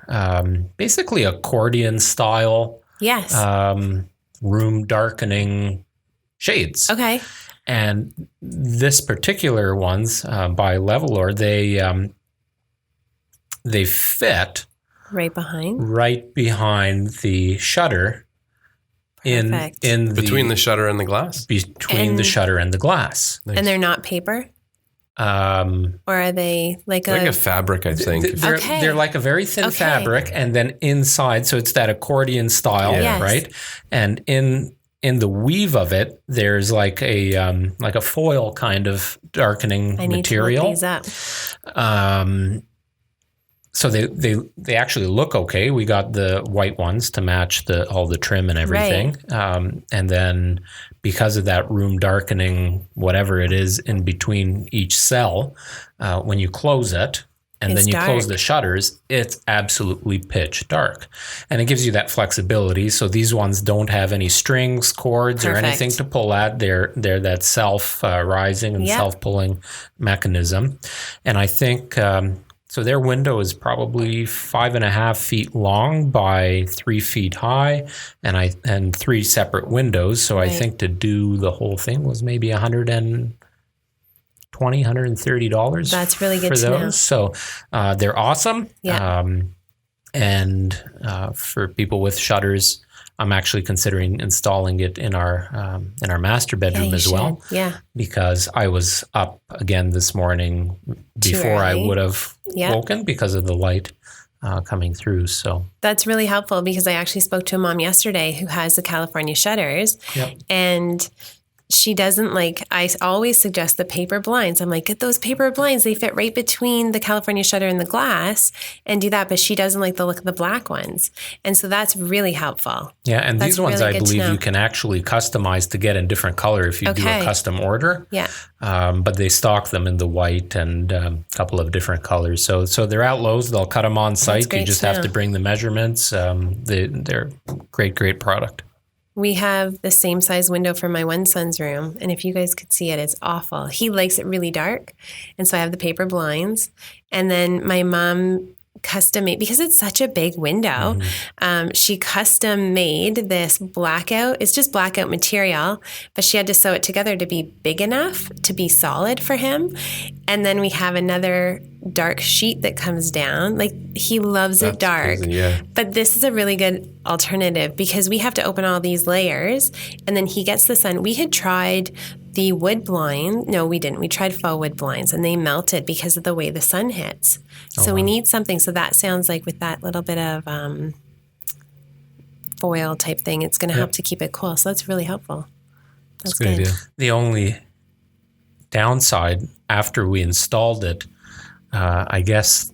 [SPEAKER 1] basically accordion style.
[SPEAKER 2] Yes.
[SPEAKER 1] Room darkening shades.
[SPEAKER 2] Okay.
[SPEAKER 1] And this particular ones by Levelor, they fit
[SPEAKER 2] right
[SPEAKER 1] behind the shutter.
[SPEAKER 2] Perfect.
[SPEAKER 3] Between the shutter and the glass?
[SPEAKER 1] Between the shutter and the glass.
[SPEAKER 2] Nice. And they're not paper? Or are they like
[SPEAKER 3] a fabric, I think.
[SPEAKER 1] They're like a very thin fabric, and then inside, so it's that accordion style, right? And in the weave of it, there's like a foil kind of darkening material.
[SPEAKER 2] I need to look these up.
[SPEAKER 1] So they actually look okay. We got the white ones to match all the trim and everything. Right. And then because of that room darkening, whatever it is in between each cell, when you close it and then you close the shutters, it's absolutely pitch dark. And it gives you that flexibility. So these ones don't have any strings, cords, or anything to pull at. They're that self-rising and self-pulling mechanism. And I think... so their window is probably 5.5 feet long by 3 feet high, and 3 separate windows. So I think to do the whole thing was maybe $120, $130.
[SPEAKER 2] That's really good
[SPEAKER 1] for
[SPEAKER 2] to
[SPEAKER 1] those.
[SPEAKER 2] know.
[SPEAKER 1] So they're awesome.
[SPEAKER 2] Yeah.
[SPEAKER 1] And for people with shutters, I'm actually considering installing it in our master bedroom as well.
[SPEAKER 2] Yeah.
[SPEAKER 1] Because I was up again this morning before I would have woken because of the light coming through. So
[SPEAKER 2] that's really helpful, because I actually spoke to a mom yesterday who has the California shutters, and she doesn't I always suggest the paper blinds. I'm like, get those paper blinds. They fit right between the California shutter and the glass, and do that. But she doesn't like the look of the black ones. And so that's really helpful.
[SPEAKER 1] Yeah. And these ones, really I believe you can actually customize to get in different color if you do a custom order.
[SPEAKER 2] Yeah.
[SPEAKER 1] But they stock them in the white and a couple of different colors. So they're at Lowe's. They'll cut them on site. You just have to bring the measurements. They're great product.
[SPEAKER 2] We have the same size window for my one son's room, and if you guys could see it, it's awful. He likes it really dark, and so I have the paper blinds. And then my mom custom made, because it's such a big window, she custom made this blackout. It's just blackout material, but she had to sew it together to be big enough to be solid for him. And then we have another dark sheet that comes down. He loves it dark.
[SPEAKER 3] Crazy,
[SPEAKER 2] but this is a really good alternative, because we have to open all these layers, and then he gets the sun. We had tried the wood blind. No, we didn't. We tried faux wood blinds, and they melted because of the way the sun hits. So we need something. So that sounds like with that little bit of foil type thing, it's going to help to keep it cool. So that's really helpful. That's
[SPEAKER 3] good idea.
[SPEAKER 1] The only downside after we installed it, I guess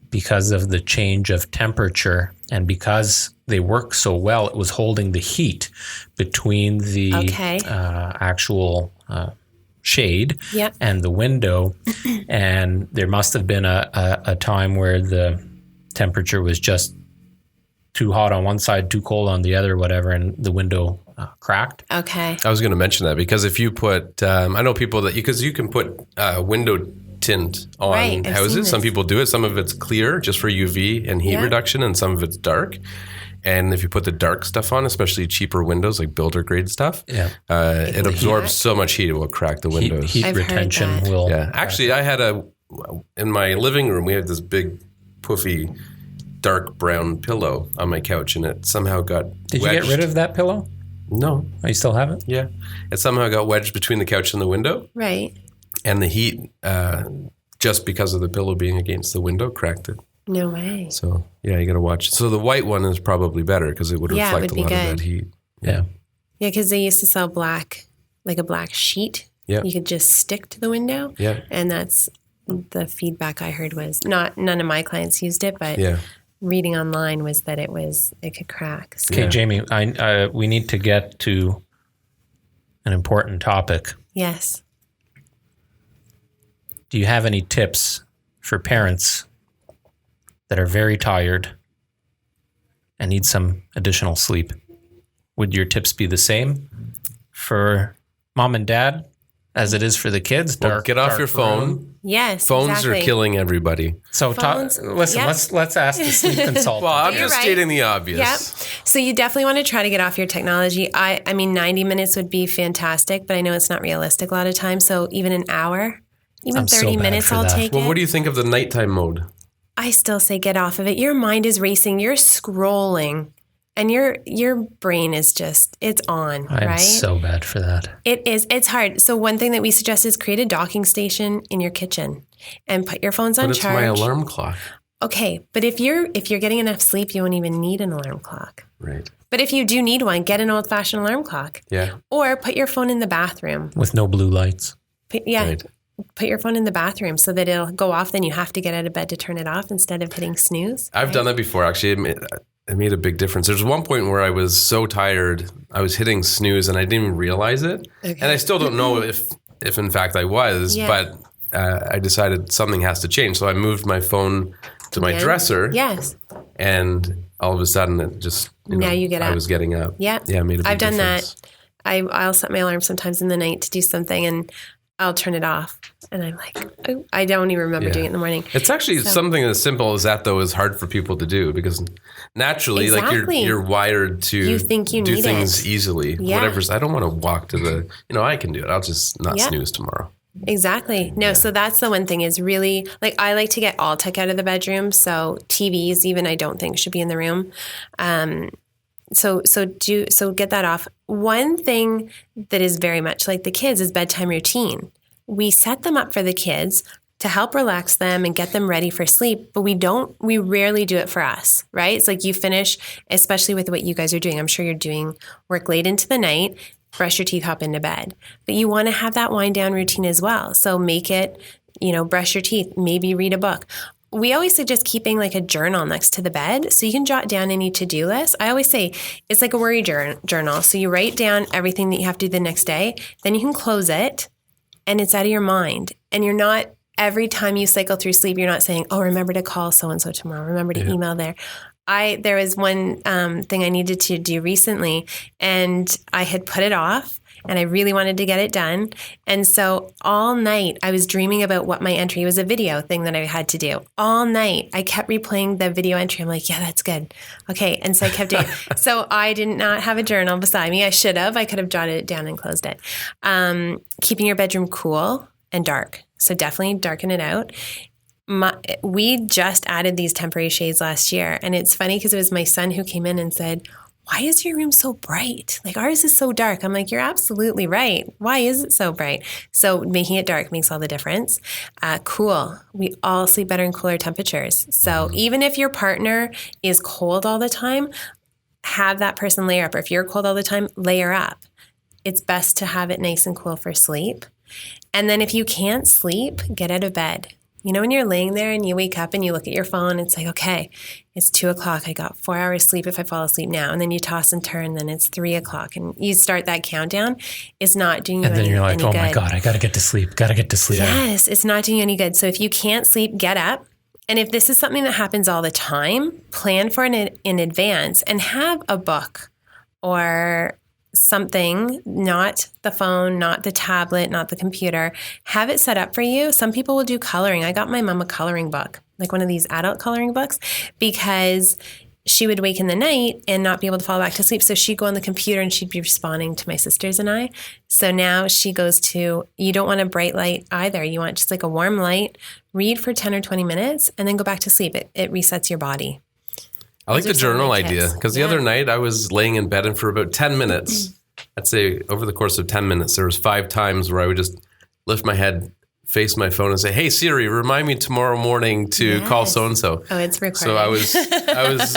[SPEAKER 1] because of the change of temperature and because they work so well, it was holding the heat between the actual shade and the window. And there must have been a time where the temperature was just too hot on one side, too cold on the other, whatever, and the window cracked.
[SPEAKER 2] Okay.
[SPEAKER 3] I was going to mention that, because if you put, I know people because you can put window tint on houses. Some people do it. Some of it's clear just for UV and heat reduction, and some of it's dark. And if you put the dark stuff on, especially cheaper windows like builder grade stuff, it absorbs so much heat it will crack the windows.
[SPEAKER 1] Heat retention will.
[SPEAKER 3] Yeah, actually, I had in my living room we had this big puffy dark brown pillow on my couch, and it somehow got
[SPEAKER 1] Did
[SPEAKER 3] wedged.
[SPEAKER 1] You get rid of that pillow?
[SPEAKER 3] No.
[SPEAKER 1] Oh, you still have it?
[SPEAKER 3] Yeah. It somehow got wedged between the couch and the window.
[SPEAKER 2] Right.
[SPEAKER 3] And the heat, just because of the pillow being against the window, cracked it.
[SPEAKER 2] No way.
[SPEAKER 3] So, you got to watch it. So the white one is probably better because it would reflect a lot of that heat.
[SPEAKER 1] Yeah.
[SPEAKER 2] Yeah, because they used to sell black, like a black sheet.
[SPEAKER 3] Yeah.
[SPEAKER 2] You could just stick to the window.
[SPEAKER 3] Yeah.
[SPEAKER 2] And that's the feedback I heard was none of my clients used it, but reading online was that it could crack. So.
[SPEAKER 1] Okay, Jamie, we need to get to an important topic.
[SPEAKER 2] Yes.
[SPEAKER 1] Do you have any tips for parents that are very tired and need some additional sleep? Would your tips be the same for mom and dad as it is for the kids.
[SPEAKER 3] Get off your phone.
[SPEAKER 1] Room.
[SPEAKER 2] Yes,
[SPEAKER 3] phones are killing everybody.
[SPEAKER 1] So listen, let's ask the sleep consultant.
[SPEAKER 3] Well, I'm just stating the obvious.
[SPEAKER 2] Yep. So you definitely want to try to get off your technology. I mean, 90 minutes would be fantastic, but I know it's not realistic a lot of times. So even an hour, even 30 minutes, I'll take it.
[SPEAKER 3] Well, what do you think of the nighttime mode?
[SPEAKER 2] I still say get off of it. Your mind is racing. You're scrolling. And your brain is just, it's on, right?
[SPEAKER 1] I'm so bad for that.
[SPEAKER 2] It is. It's hard. So one thing that we suggest is create a docking station in your kitchen and put your phones on charge.
[SPEAKER 3] But it's my alarm clock.
[SPEAKER 2] Okay. But if you're getting enough sleep, you won't even need an alarm clock.
[SPEAKER 3] Right.
[SPEAKER 2] But if you do need one, get an old-fashioned alarm clock.
[SPEAKER 3] Yeah.
[SPEAKER 2] Or put your phone in the bathroom.
[SPEAKER 1] With no blue lights.
[SPEAKER 3] Right.
[SPEAKER 2] Put your phone in the bathroom so that it'll go off. Then you have to get out of bed to turn it off instead of hitting snooze.
[SPEAKER 3] I've done that before, actually. It made a big difference. There's one point where I was so tired, I was hitting snooze and I didn't even realize it. Okay. And I still don't know if in fact I was, but I decided something has to change. So I moved my phone to my dresser.
[SPEAKER 2] Yes.
[SPEAKER 3] And all of a sudden it just,
[SPEAKER 2] now you get up.
[SPEAKER 3] I was getting up.
[SPEAKER 2] Yeah.
[SPEAKER 3] Yeah, it made a big
[SPEAKER 2] I've done
[SPEAKER 3] difference.
[SPEAKER 2] that. I'll set my alarm sometimes in the night to do something and I'll turn it off. And I'm like, oh, I don't even remember doing it in the morning.
[SPEAKER 3] It's actually something as simple as that, though, is hard for people to do because naturally, like you're wired to
[SPEAKER 2] you think you
[SPEAKER 3] do
[SPEAKER 2] need
[SPEAKER 3] things
[SPEAKER 2] it.
[SPEAKER 3] Easily.
[SPEAKER 2] Yeah.
[SPEAKER 3] I don't want to walk to the, I can do it. I'll just not snooze tomorrow.
[SPEAKER 2] Exactly. No, so that's the one thing is really, like, I like to get all tech out of the bedroom. So TVs, even I don't think should be in the room. So get that off. One thing that is very much like the kids is bedtime routine. We set them up for the kids to help relax them and get them ready for sleep, but we rarely do it for us, right? It's like you finish, especially with what you guys are doing. I'm sure you're doing work late into the night, brush your teeth, hop into bed, but you want to have that wind down routine as well. So make it, brush your teeth, maybe read a book. We always suggest keeping like a journal next to the bed so you can jot down any to-do list. I always say it's like a worry journal. So you write down everything that you have to do the next day, then you can close it and it's out of your mind. And you're not, every time you cycle through sleep, you're not saying, oh, remember to call so-and-so tomorrow. Remember to email there. There was one thing I needed to do recently and I had put it off. And I really wanted to get it done. And so all night I was dreaming about what my entry was, a video thing that I had to do. All night I kept replaying the video entry. I'm like, yeah, that's good. Okay. And so I kept doing it. So I did not have a journal beside me. I should have. I could have jotted it down and closed it. Keeping your bedroom cool and dark. So definitely darken it out. We just added these temporary shades last year. And it's funny because it was my son who came in and said, why is your room so bright? Like ours is so dark. I'm like, you're absolutely right. Why is it so bright? So making it dark makes all the difference. Cool. We all sleep better in cooler temperatures. So even if your partner is cold all the time, have that person layer up. Or if you're cold all the time, layer up. It's best to have it nice and cool for sleep. And then if you can't sleep, get out of bed. When you're laying there and you wake up and you look at your phone, it's like, okay, it's 2:00. I got 4 hours sleep if I fall asleep now. And then you toss and turn, then it's 3:00 and you start that countdown. It's not doing you any good. And then you're like, oh my God,
[SPEAKER 1] I got to get to sleep.
[SPEAKER 2] Yes, it's not doing you any good. So if you can't sleep, get up. And if this is something that happens all the time, plan for it in advance and have a book or something, not the phone, not the tablet, not the computer. Have it set up for you. Some people will do coloring. I got my mom a coloring book, like one of these adult coloring books, because she would wake in the night and not be able to fall back to sleep. So she'd go on the computer and she'd be responding to my sisters and I. So now she goes to, you don't want a bright light either. You want just like a warm light, read for 10 or 20 minutes, and then go back to sleep. It resets your body.
[SPEAKER 3] I like the journal idea because the other night I was laying in bed and for about 10 minutes, I'd say over the course of 10 minutes, there was 5 times where I would just lift my head, face my phone and say, hey, Siri, remind me tomorrow morning to call so-and-so.
[SPEAKER 2] Oh, it's recorded.
[SPEAKER 3] So I was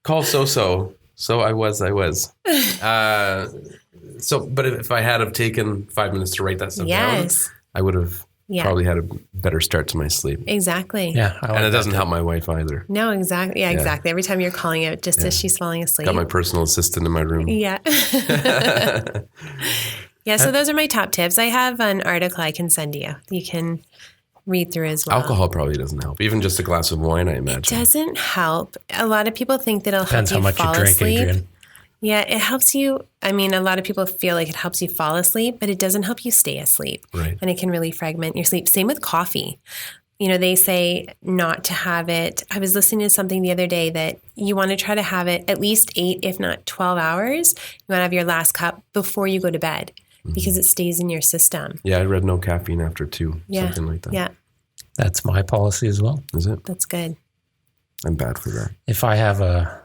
[SPEAKER 3] call so-so. So I was. But if I had have taken 5 minutes to write that stuff down, I would have probably had a better start to my sleep.
[SPEAKER 2] Exactly.
[SPEAKER 1] Yeah.
[SPEAKER 3] And it doesn't help my wife either.
[SPEAKER 2] No, exactly. Yeah, exactly. Every time you're calling it, just as she's falling asleep.
[SPEAKER 3] Got my personal assistant in my room.
[SPEAKER 2] Yeah. Yeah, so those are my top tips. I have an article I can send you. You can read through as well.
[SPEAKER 3] Alcohol probably doesn't help. Even just a glass of wine, I imagine.
[SPEAKER 2] It doesn't help. A lot of people think that it'll
[SPEAKER 1] Depends
[SPEAKER 2] help you
[SPEAKER 1] how much
[SPEAKER 2] fall
[SPEAKER 1] you drink,
[SPEAKER 2] asleep.
[SPEAKER 1] Adrian.
[SPEAKER 2] Yeah, it helps you. I mean, a lot of people feel like it helps you fall asleep, but it doesn't help you stay asleep.
[SPEAKER 3] Right.
[SPEAKER 2] And it can really fragment your sleep. Same with coffee. You know, they say not to have it. I was listening to something the other day that you want to try to have it at least 8, if not 12 hours. You want to have your last cup before you go to bed because it stays in your system.
[SPEAKER 3] Yeah, I read no caffeine after 2, something like that.
[SPEAKER 2] Yeah.
[SPEAKER 1] That's my policy as well.
[SPEAKER 3] Is it?
[SPEAKER 2] That's good.
[SPEAKER 3] I'm bad for that.
[SPEAKER 1] If I have a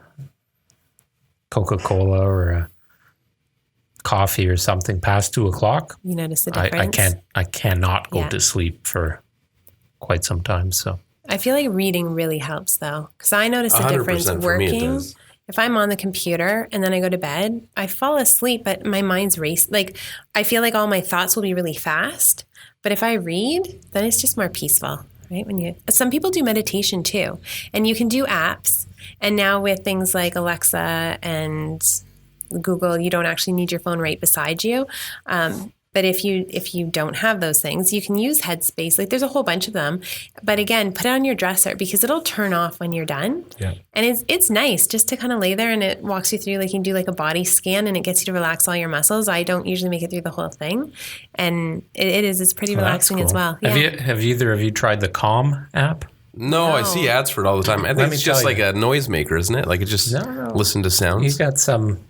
[SPEAKER 1] Coca-Cola or a coffee or something past 2:00,
[SPEAKER 2] you notice the difference.
[SPEAKER 1] I cannot go to sleep for quite some time. So
[SPEAKER 2] I feel like reading really helps though, because I notice the difference working. If I'm on the computer and then I go to bed, I fall asleep, but my mind's racing. Like I feel like all my thoughts will be really fast. But if I read, then it's just more peaceful, right? Some people do meditation too, and you can do apps. And now with things like Alexa and Google, you don't actually need your phone right beside you. But if you don't have those things, you can use Headspace. Like there's a whole bunch of them. But again, put it on your dresser because it'll turn off when you're done.
[SPEAKER 3] Yeah.
[SPEAKER 2] And it's nice just to kind of lay there and it walks you through, like you can do like a body scan and it gets you to relax all your muscles. I don't usually make it through the whole thing. And it's pretty relaxing as well. Yeah.
[SPEAKER 1] Have either of you tried the Calm app?
[SPEAKER 3] No, I see ads for it all the time. I think it's just like a noisemaker, isn't it? Like it just listen to sounds.
[SPEAKER 1] You've got some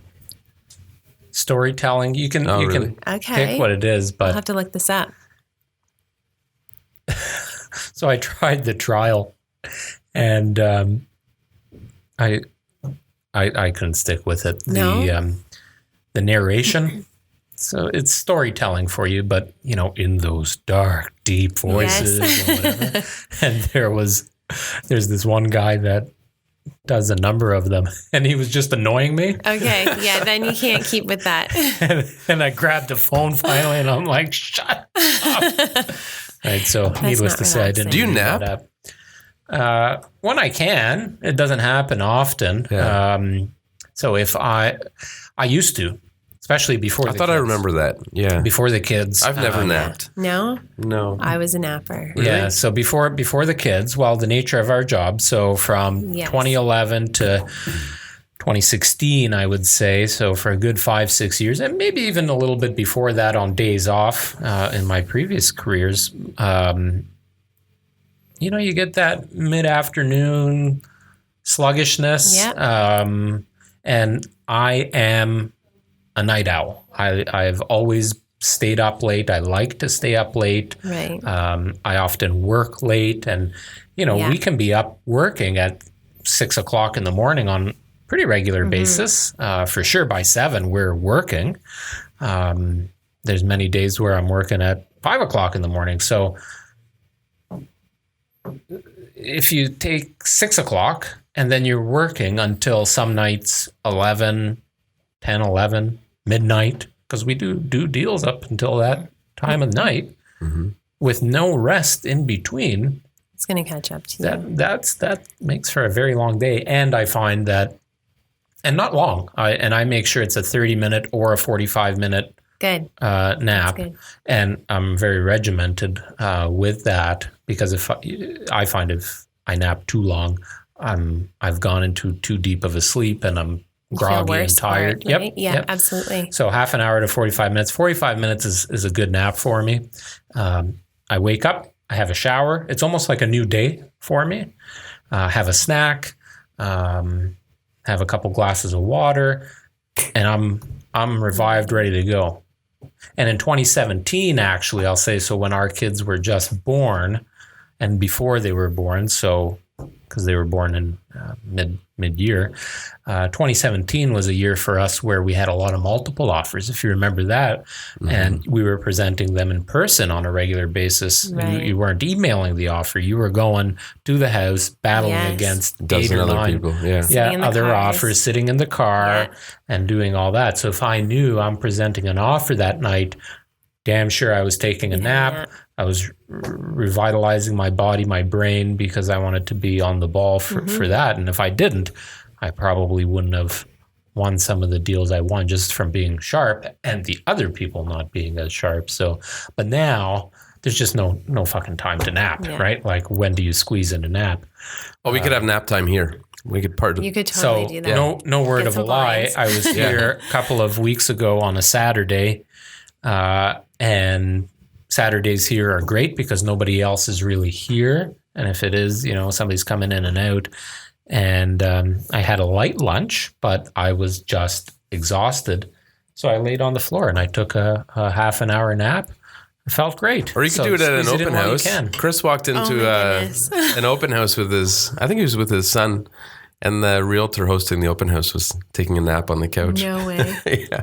[SPEAKER 1] storytelling. You can pick what it is, but
[SPEAKER 2] I'll have to look this up.
[SPEAKER 1] So I tried the trial, and I couldn't stick with it.
[SPEAKER 2] No?
[SPEAKER 1] The narration. So it's storytelling for you, but in those dark, deep voices or whatever. And there's this one guy that does a number of them, and he was just annoying me.
[SPEAKER 2] Okay, yeah, then you can't keep with that.
[SPEAKER 1] and I grabbed the phone finally, and I'm like, shut up. Right, so needless to say, I didn't.
[SPEAKER 3] Do you nap?
[SPEAKER 1] When I can. It doesn't happen often.
[SPEAKER 3] Yeah.
[SPEAKER 1] So if I used to, especially before the kids.
[SPEAKER 3] I remember that. Yeah.
[SPEAKER 1] Before the kids.
[SPEAKER 3] I've never napped.
[SPEAKER 2] No?
[SPEAKER 3] No.
[SPEAKER 2] I was a napper.
[SPEAKER 1] Really? Yeah. So before the kids, the nature of our job. So from 2011 to 2016, I would say. So for a good 5-6 years, and maybe even a little bit before that on days off in my previous careers, you get that mid-afternoon sluggishness.
[SPEAKER 2] Yeah.
[SPEAKER 1] And I am a night owl. I've always stayed up late. I like to stay up late.
[SPEAKER 2] Right.
[SPEAKER 1] I often work late, and we can be up working at 6:00 in the morning on pretty regular basis. For sure, by 7 we're working. There's many days where I'm working at 5:00 in the morning. So if you take 6:00 and then you're working until some nights 11, 10, 11, midnight, because we do deals up until that time of night with no rest in between.
[SPEAKER 2] It's going to catch up to you.
[SPEAKER 1] That makes for a very long day. And I find that, and not long, I make sure it's a 30-minute or a 45-minute nap. Good. And I'm very regimented with that, because if I nap too long, I've gone into too deep of a sleep and I'm groggy and tired.
[SPEAKER 2] Right? Yep. Absolutely.
[SPEAKER 1] So half an hour to 45 minutes. 45 minutes is a good nap for me. I wake up, I have a shower. It's almost like a new day for me. Have a snack, have a couple glasses of water, and I'm revived, ready to go. And in 2017, actually, I'll say, so when our kids were just born and before they were born, so because they were born in mid-year. 2017 was a year for us where we had a lot of multiple offers, if you remember that. And we were presenting them in person on a regular basis.
[SPEAKER 2] Right.
[SPEAKER 1] You weren't emailing the offer. You were going to the house, battling against 8 or 9
[SPEAKER 3] people.
[SPEAKER 1] Other offers, sitting in the car and doing all that. So if I knew I'm presenting an offer that night, damn sure I was taking a nap. I was revitalizing my body, my brain, because I wanted to be on the ball for that. And if I didn't, I probably wouldn't have won some of the deals I won just from being sharp and the other people not being as sharp. So, but now there's just no fucking time to nap, right? Like, when do you squeeze in a nap?
[SPEAKER 3] Well, we could have nap time here. We could part.
[SPEAKER 2] You could totally do that.
[SPEAKER 1] No word of a lie. I was here a couple of weeks ago on a Saturday, and Saturdays here are great because nobody else is really here. And if it is, somebody's coming in and out. And I had a light lunch, but I was just exhausted. So I laid on the floor and I took a half an hour nap. It felt great.
[SPEAKER 3] Or you could do it at an open house. Chris walked into an open house with I think he was with his son, and the realtor hosting the open house was taking a nap on the couch.
[SPEAKER 2] No way.
[SPEAKER 3] Yeah.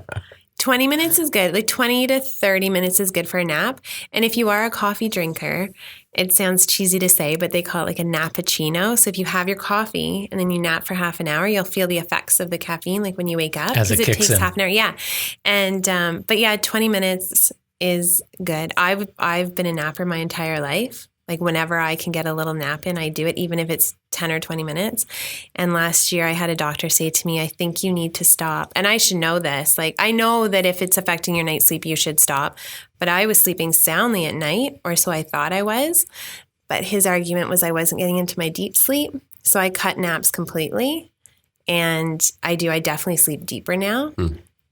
[SPEAKER 2] 20 minutes is good. Like 20 to 30 minutes is good for a nap. And if you are a coffee drinker, it sounds cheesy to say, but they call it like a nappuccino. So if you have your coffee and then you nap for half an hour, you'll feel the effects of the caffeine like when you wake up.
[SPEAKER 1] As it kicks
[SPEAKER 2] takes
[SPEAKER 1] in.
[SPEAKER 2] half an hour. Yeah. And, but yeah, 20 minutes is good. I've been a napper my entire life. Like whenever I can get a little nap in, I do it, even if it's 10 or 20 minutes. And last year I had a doctor say to me, I think you need to stop. And I should know this. Like I know that if it's affecting your night's sleep, you should stop. But I was sleeping soundly at night, or so I thought I was. But his argument was I wasn't getting into my deep sleep. So I cut naps completely. And I definitely sleep deeper now.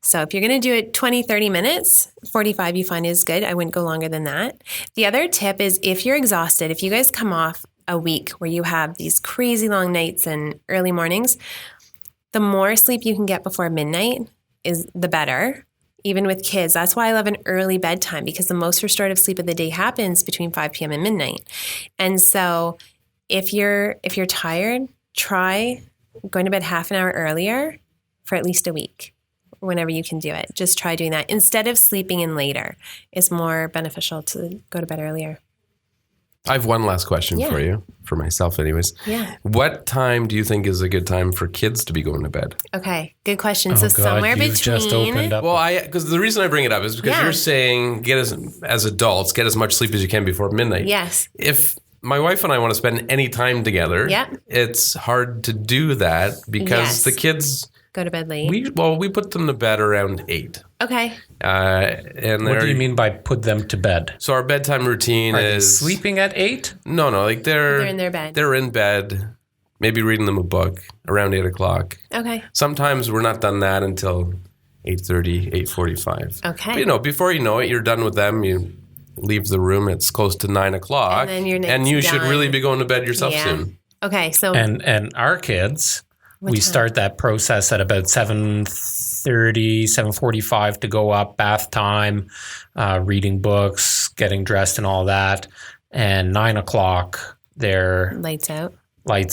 [SPEAKER 2] So if you're going to do it 20, 30 minutes, 45 you find is good. I wouldn't go longer than that. The other tip is if you're exhausted, if you guys come off a week where you have these crazy long nights and early mornings, the more sleep you can get before midnight is the better. Even with kids, that's why I love an early bedtime, because the most restorative sleep of the day happens between 5 p.m. and midnight. And so if you're tired, try going to bed half an hour earlier for at least a week. Whenever you can do it, just try doing that. Instead of sleeping in later, it's more beneficial to go to bed earlier.
[SPEAKER 3] I have one last question for you, for myself anyways.
[SPEAKER 2] Yeah.
[SPEAKER 3] What time do you think is a good time for kids to be going to bed?
[SPEAKER 2] Okay, good question. So somewhere between...
[SPEAKER 1] just opened up.
[SPEAKER 3] Well, because the reason I bring it up is because you're saying as adults, get as much sleep as you can before midnight.
[SPEAKER 2] Yes.
[SPEAKER 3] If my wife and I want to spend any time together, it's hard to do that because the kids...
[SPEAKER 2] Go to bed late.
[SPEAKER 3] We put them to bed around 8.
[SPEAKER 2] Okay.
[SPEAKER 3] And
[SPEAKER 1] what do you mean by put them to bed?
[SPEAKER 3] So our bedtime routine
[SPEAKER 1] Are
[SPEAKER 3] is
[SPEAKER 1] they sleeping at 8?
[SPEAKER 3] No, like they're
[SPEAKER 2] in their bed.
[SPEAKER 3] They're in bed, maybe reading them a book around 8 o'clock.
[SPEAKER 2] Okay.
[SPEAKER 3] Sometimes we're not done that until 8:30, 8:45.
[SPEAKER 2] Okay.
[SPEAKER 3] But, before you know it, you're done with them. You leave the room. It's close to 9 o'clock,
[SPEAKER 2] and
[SPEAKER 3] you should really be going to bed yourself soon.
[SPEAKER 2] Okay. So
[SPEAKER 1] and our kids. We start that process at about 7:30, 7:45 to go up, bath time, reading books, getting dressed and all that. And 9 o'clock, they're
[SPEAKER 2] lights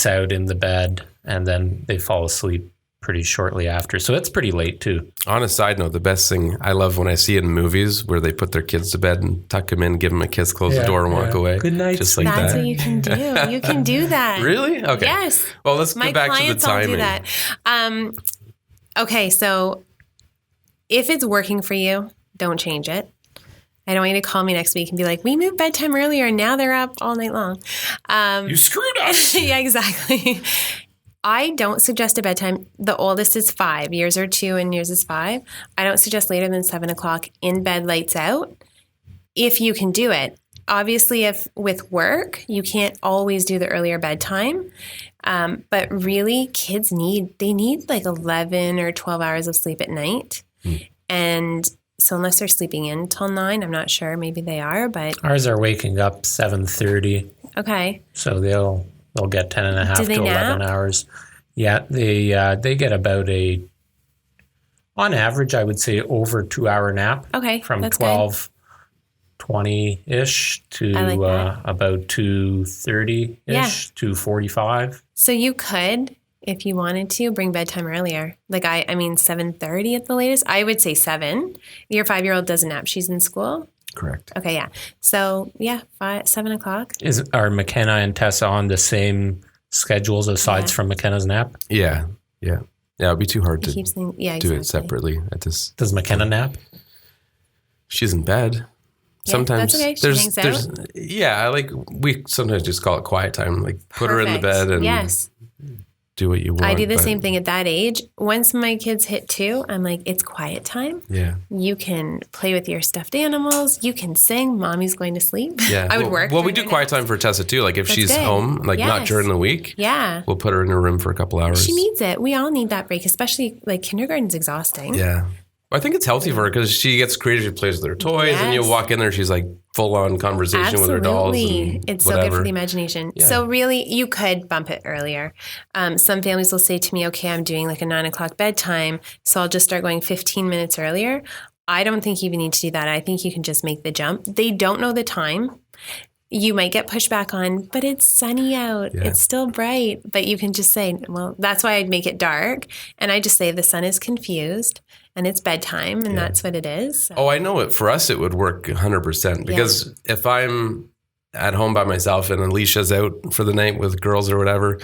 [SPEAKER 2] out
[SPEAKER 1] in the bed, and then they fall asleep pretty shortly after. So it's pretty late too.
[SPEAKER 3] On a side note, the best thing I love when I see in movies where they put their kids to bed and tuck them in, give them a kiss, close the door and walk away.
[SPEAKER 1] Good night.
[SPEAKER 3] Just like
[SPEAKER 2] That's
[SPEAKER 3] that.
[SPEAKER 2] what you can do. You can do that.
[SPEAKER 3] Really? Okay.
[SPEAKER 2] Yes.
[SPEAKER 3] Well, let's get back to the timing.
[SPEAKER 2] My clients all do that. Okay, so if it's working for you, don't change it. I don't want you to call me next week and be like, we moved bedtime earlier and now they're up all night long.
[SPEAKER 3] You screwed us.
[SPEAKER 2] Yeah, exactly. I don't suggest a bedtime. The oldest is 5. Yours are 2 and yours is 5. I don't suggest later than 7 o'clock in bed, lights out, if you can do it. Obviously, if with work, you can't always do the earlier bedtime. But really, kids need like 11 or 12 hours of sleep at night. And so unless they're sleeping in till 9, I'm not sure. Maybe they are, but...
[SPEAKER 1] Ours are waking up 7:30.
[SPEAKER 2] Okay.
[SPEAKER 1] So they'll get 10 and a half to 11 hours. Yeah, they get about on average, I would say over 2-hour nap.
[SPEAKER 2] Okay,
[SPEAKER 1] from
[SPEAKER 2] that's
[SPEAKER 1] 12:20-ish to about 2:30-ish, 2:45.
[SPEAKER 2] So you could, if you wanted to, bring bedtime earlier. Like I mean 7:30 at the latest. I would say 7. Your 5-year-old doesn't nap. She's in school.
[SPEAKER 3] Correct.
[SPEAKER 2] Okay, yeah. So, 7 o'clock.
[SPEAKER 1] Are McKenna and Tessa on the same schedules aside from McKenna's nap?
[SPEAKER 3] Yeah. It'd be too hard to
[SPEAKER 2] do
[SPEAKER 3] it separately at this.
[SPEAKER 1] Does McKenna nap?
[SPEAKER 3] She's in bed.
[SPEAKER 2] Yeah,
[SPEAKER 3] sometimes
[SPEAKER 2] that's okay. She hangs out.
[SPEAKER 3] We sometimes just call it quiet time. Like put her in the bed and do what you want.
[SPEAKER 2] I do the same thing at that age. Once my kids hit 2, I'm like, it's quiet time.
[SPEAKER 3] Yeah.
[SPEAKER 2] You can play with your stuffed animals. You can sing. Mommy's going to sleep.
[SPEAKER 3] Yeah.
[SPEAKER 2] I would work.
[SPEAKER 3] Well, we do quiet time for Tessa too. Like if she's
[SPEAKER 2] good.
[SPEAKER 3] home, like not during the week.
[SPEAKER 2] Yeah.
[SPEAKER 3] We'll put her in her room for a couple hours.
[SPEAKER 2] She needs it. We all need that break, especially like kindergarten's exhausting.
[SPEAKER 3] Yeah. I think it's healthy for her because she gets creative. She plays with her toys, and you walk in there, she's like full on conversation with her dolls. And
[SPEAKER 2] it's
[SPEAKER 3] whatever.
[SPEAKER 2] so good for the imagination. Yeah. So really, you could bump it earlier. Some families will say to me, "Okay, I'm doing like a 9 o'clock bedtime, so I'll just start going 15 minutes earlier." I don't think you even need to do that. I think you can just make the jump. They don't know the time. You might get pushback on, but it's sunny out. Yeah. It's still bright. But you can just say, well, that's why I'd make it dark. And I just say the sun is confused and it's bedtime and that's what it is. So.
[SPEAKER 3] Oh, I know it. For us, it would work 100% because if I'm at home by myself and Alicia's out for the night with girls or whatever,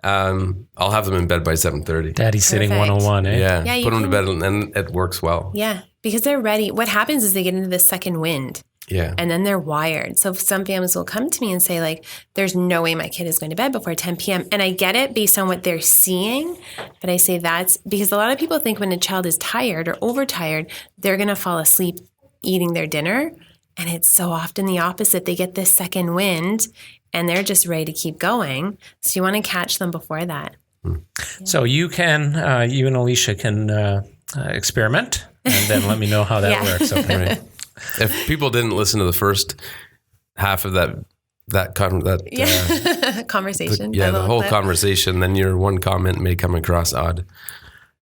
[SPEAKER 3] I'll have them in bed by 7:30.
[SPEAKER 1] Daddy sitting 101, eh?
[SPEAKER 3] Yeah, put them to bed and it works well.
[SPEAKER 2] Yeah, because they're ready. What happens is they get into the second wind.
[SPEAKER 3] Yeah.
[SPEAKER 2] And then they're wired. So some families will come to me and say like, there's no way my kid is going to bed before 10 p.m. And I get it based on what they're seeing. But I say that's because a lot of people think when a child is tired or overtired, they're going to fall asleep eating their dinner. And it's so often the opposite. They get this second wind and they're just ready to keep going. So you want to catch them before that.
[SPEAKER 1] Yeah. So you can, you and Alicia can experiment and then let me know how that works. Okay. Right.
[SPEAKER 3] If people didn't listen to the first half of that
[SPEAKER 2] conversation,
[SPEAKER 3] the whole conversation, then your one comment may come across odd.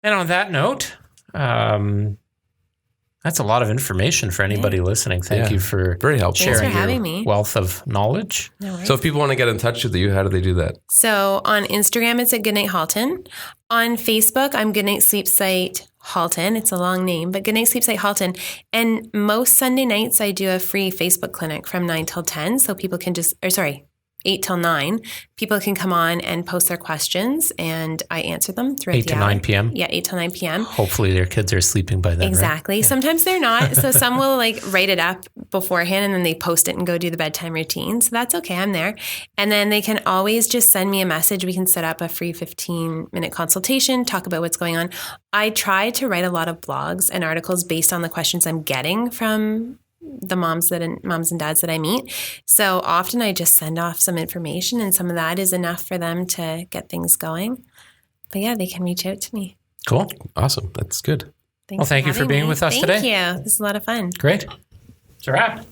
[SPEAKER 1] And on that note, that's a lot of information for anybody listening. Thank you for
[SPEAKER 3] very helpful.
[SPEAKER 1] Sharing
[SPEAKER 2] Thanks for having
[SPEAKER 1] your
[SPEAKER 2] me.
[SPEAKER 1] Wealth of knowledge.
[SPEAKER 2] No worries.
[SPEAKER 3] So if people want to get in touch with you, how do they do that?
[SPEAKER 2] So on Instagram, it's at Goodnight Halton. On Facebook, I'm GoodnightSleepSite Halton. It's a long name, but GoodnightSleepSite Halton. And most Sunday nights, I do a free Facebook clinic from 9 till 10. So people can 8 till 9. People can come on and post their questions and I answer them throughout
[SPEAKER 1] 8 to 9 p.m.?
[SPEAKER 2] Yeah, 8 till 9 p.m.
[SPEAKER 1] Hopefully their kids are sleeping by then,
[SPEAKER 2] Exactly.
[SPEAKER 1] Right?
[SPEAKER 2] Sometimes they're not. So some will like write it up beforehand and then they post it and go do the bedtime routine. So that's okay. I'm there. And then they can always just send me a message. We can set up a free 15-minute consultation, talk about what's going on. I try to write a lot of blogs and articles based on the questions I'm getting from the moms and dads that I meet. So often I just send off some information and some of that is enough for them to get things going. But yeah, they can reach out to me.
[SPEAKER 1] Cool.
[SPEAKER 3] Awesome. That's good.
[SPEAKER 2] Thank
[SPEAKER 1] you for being with us today.
[SPEAKER 2] Thank you. This is a lot of fun.
[SPEAKER 1] Great. It's a wrap.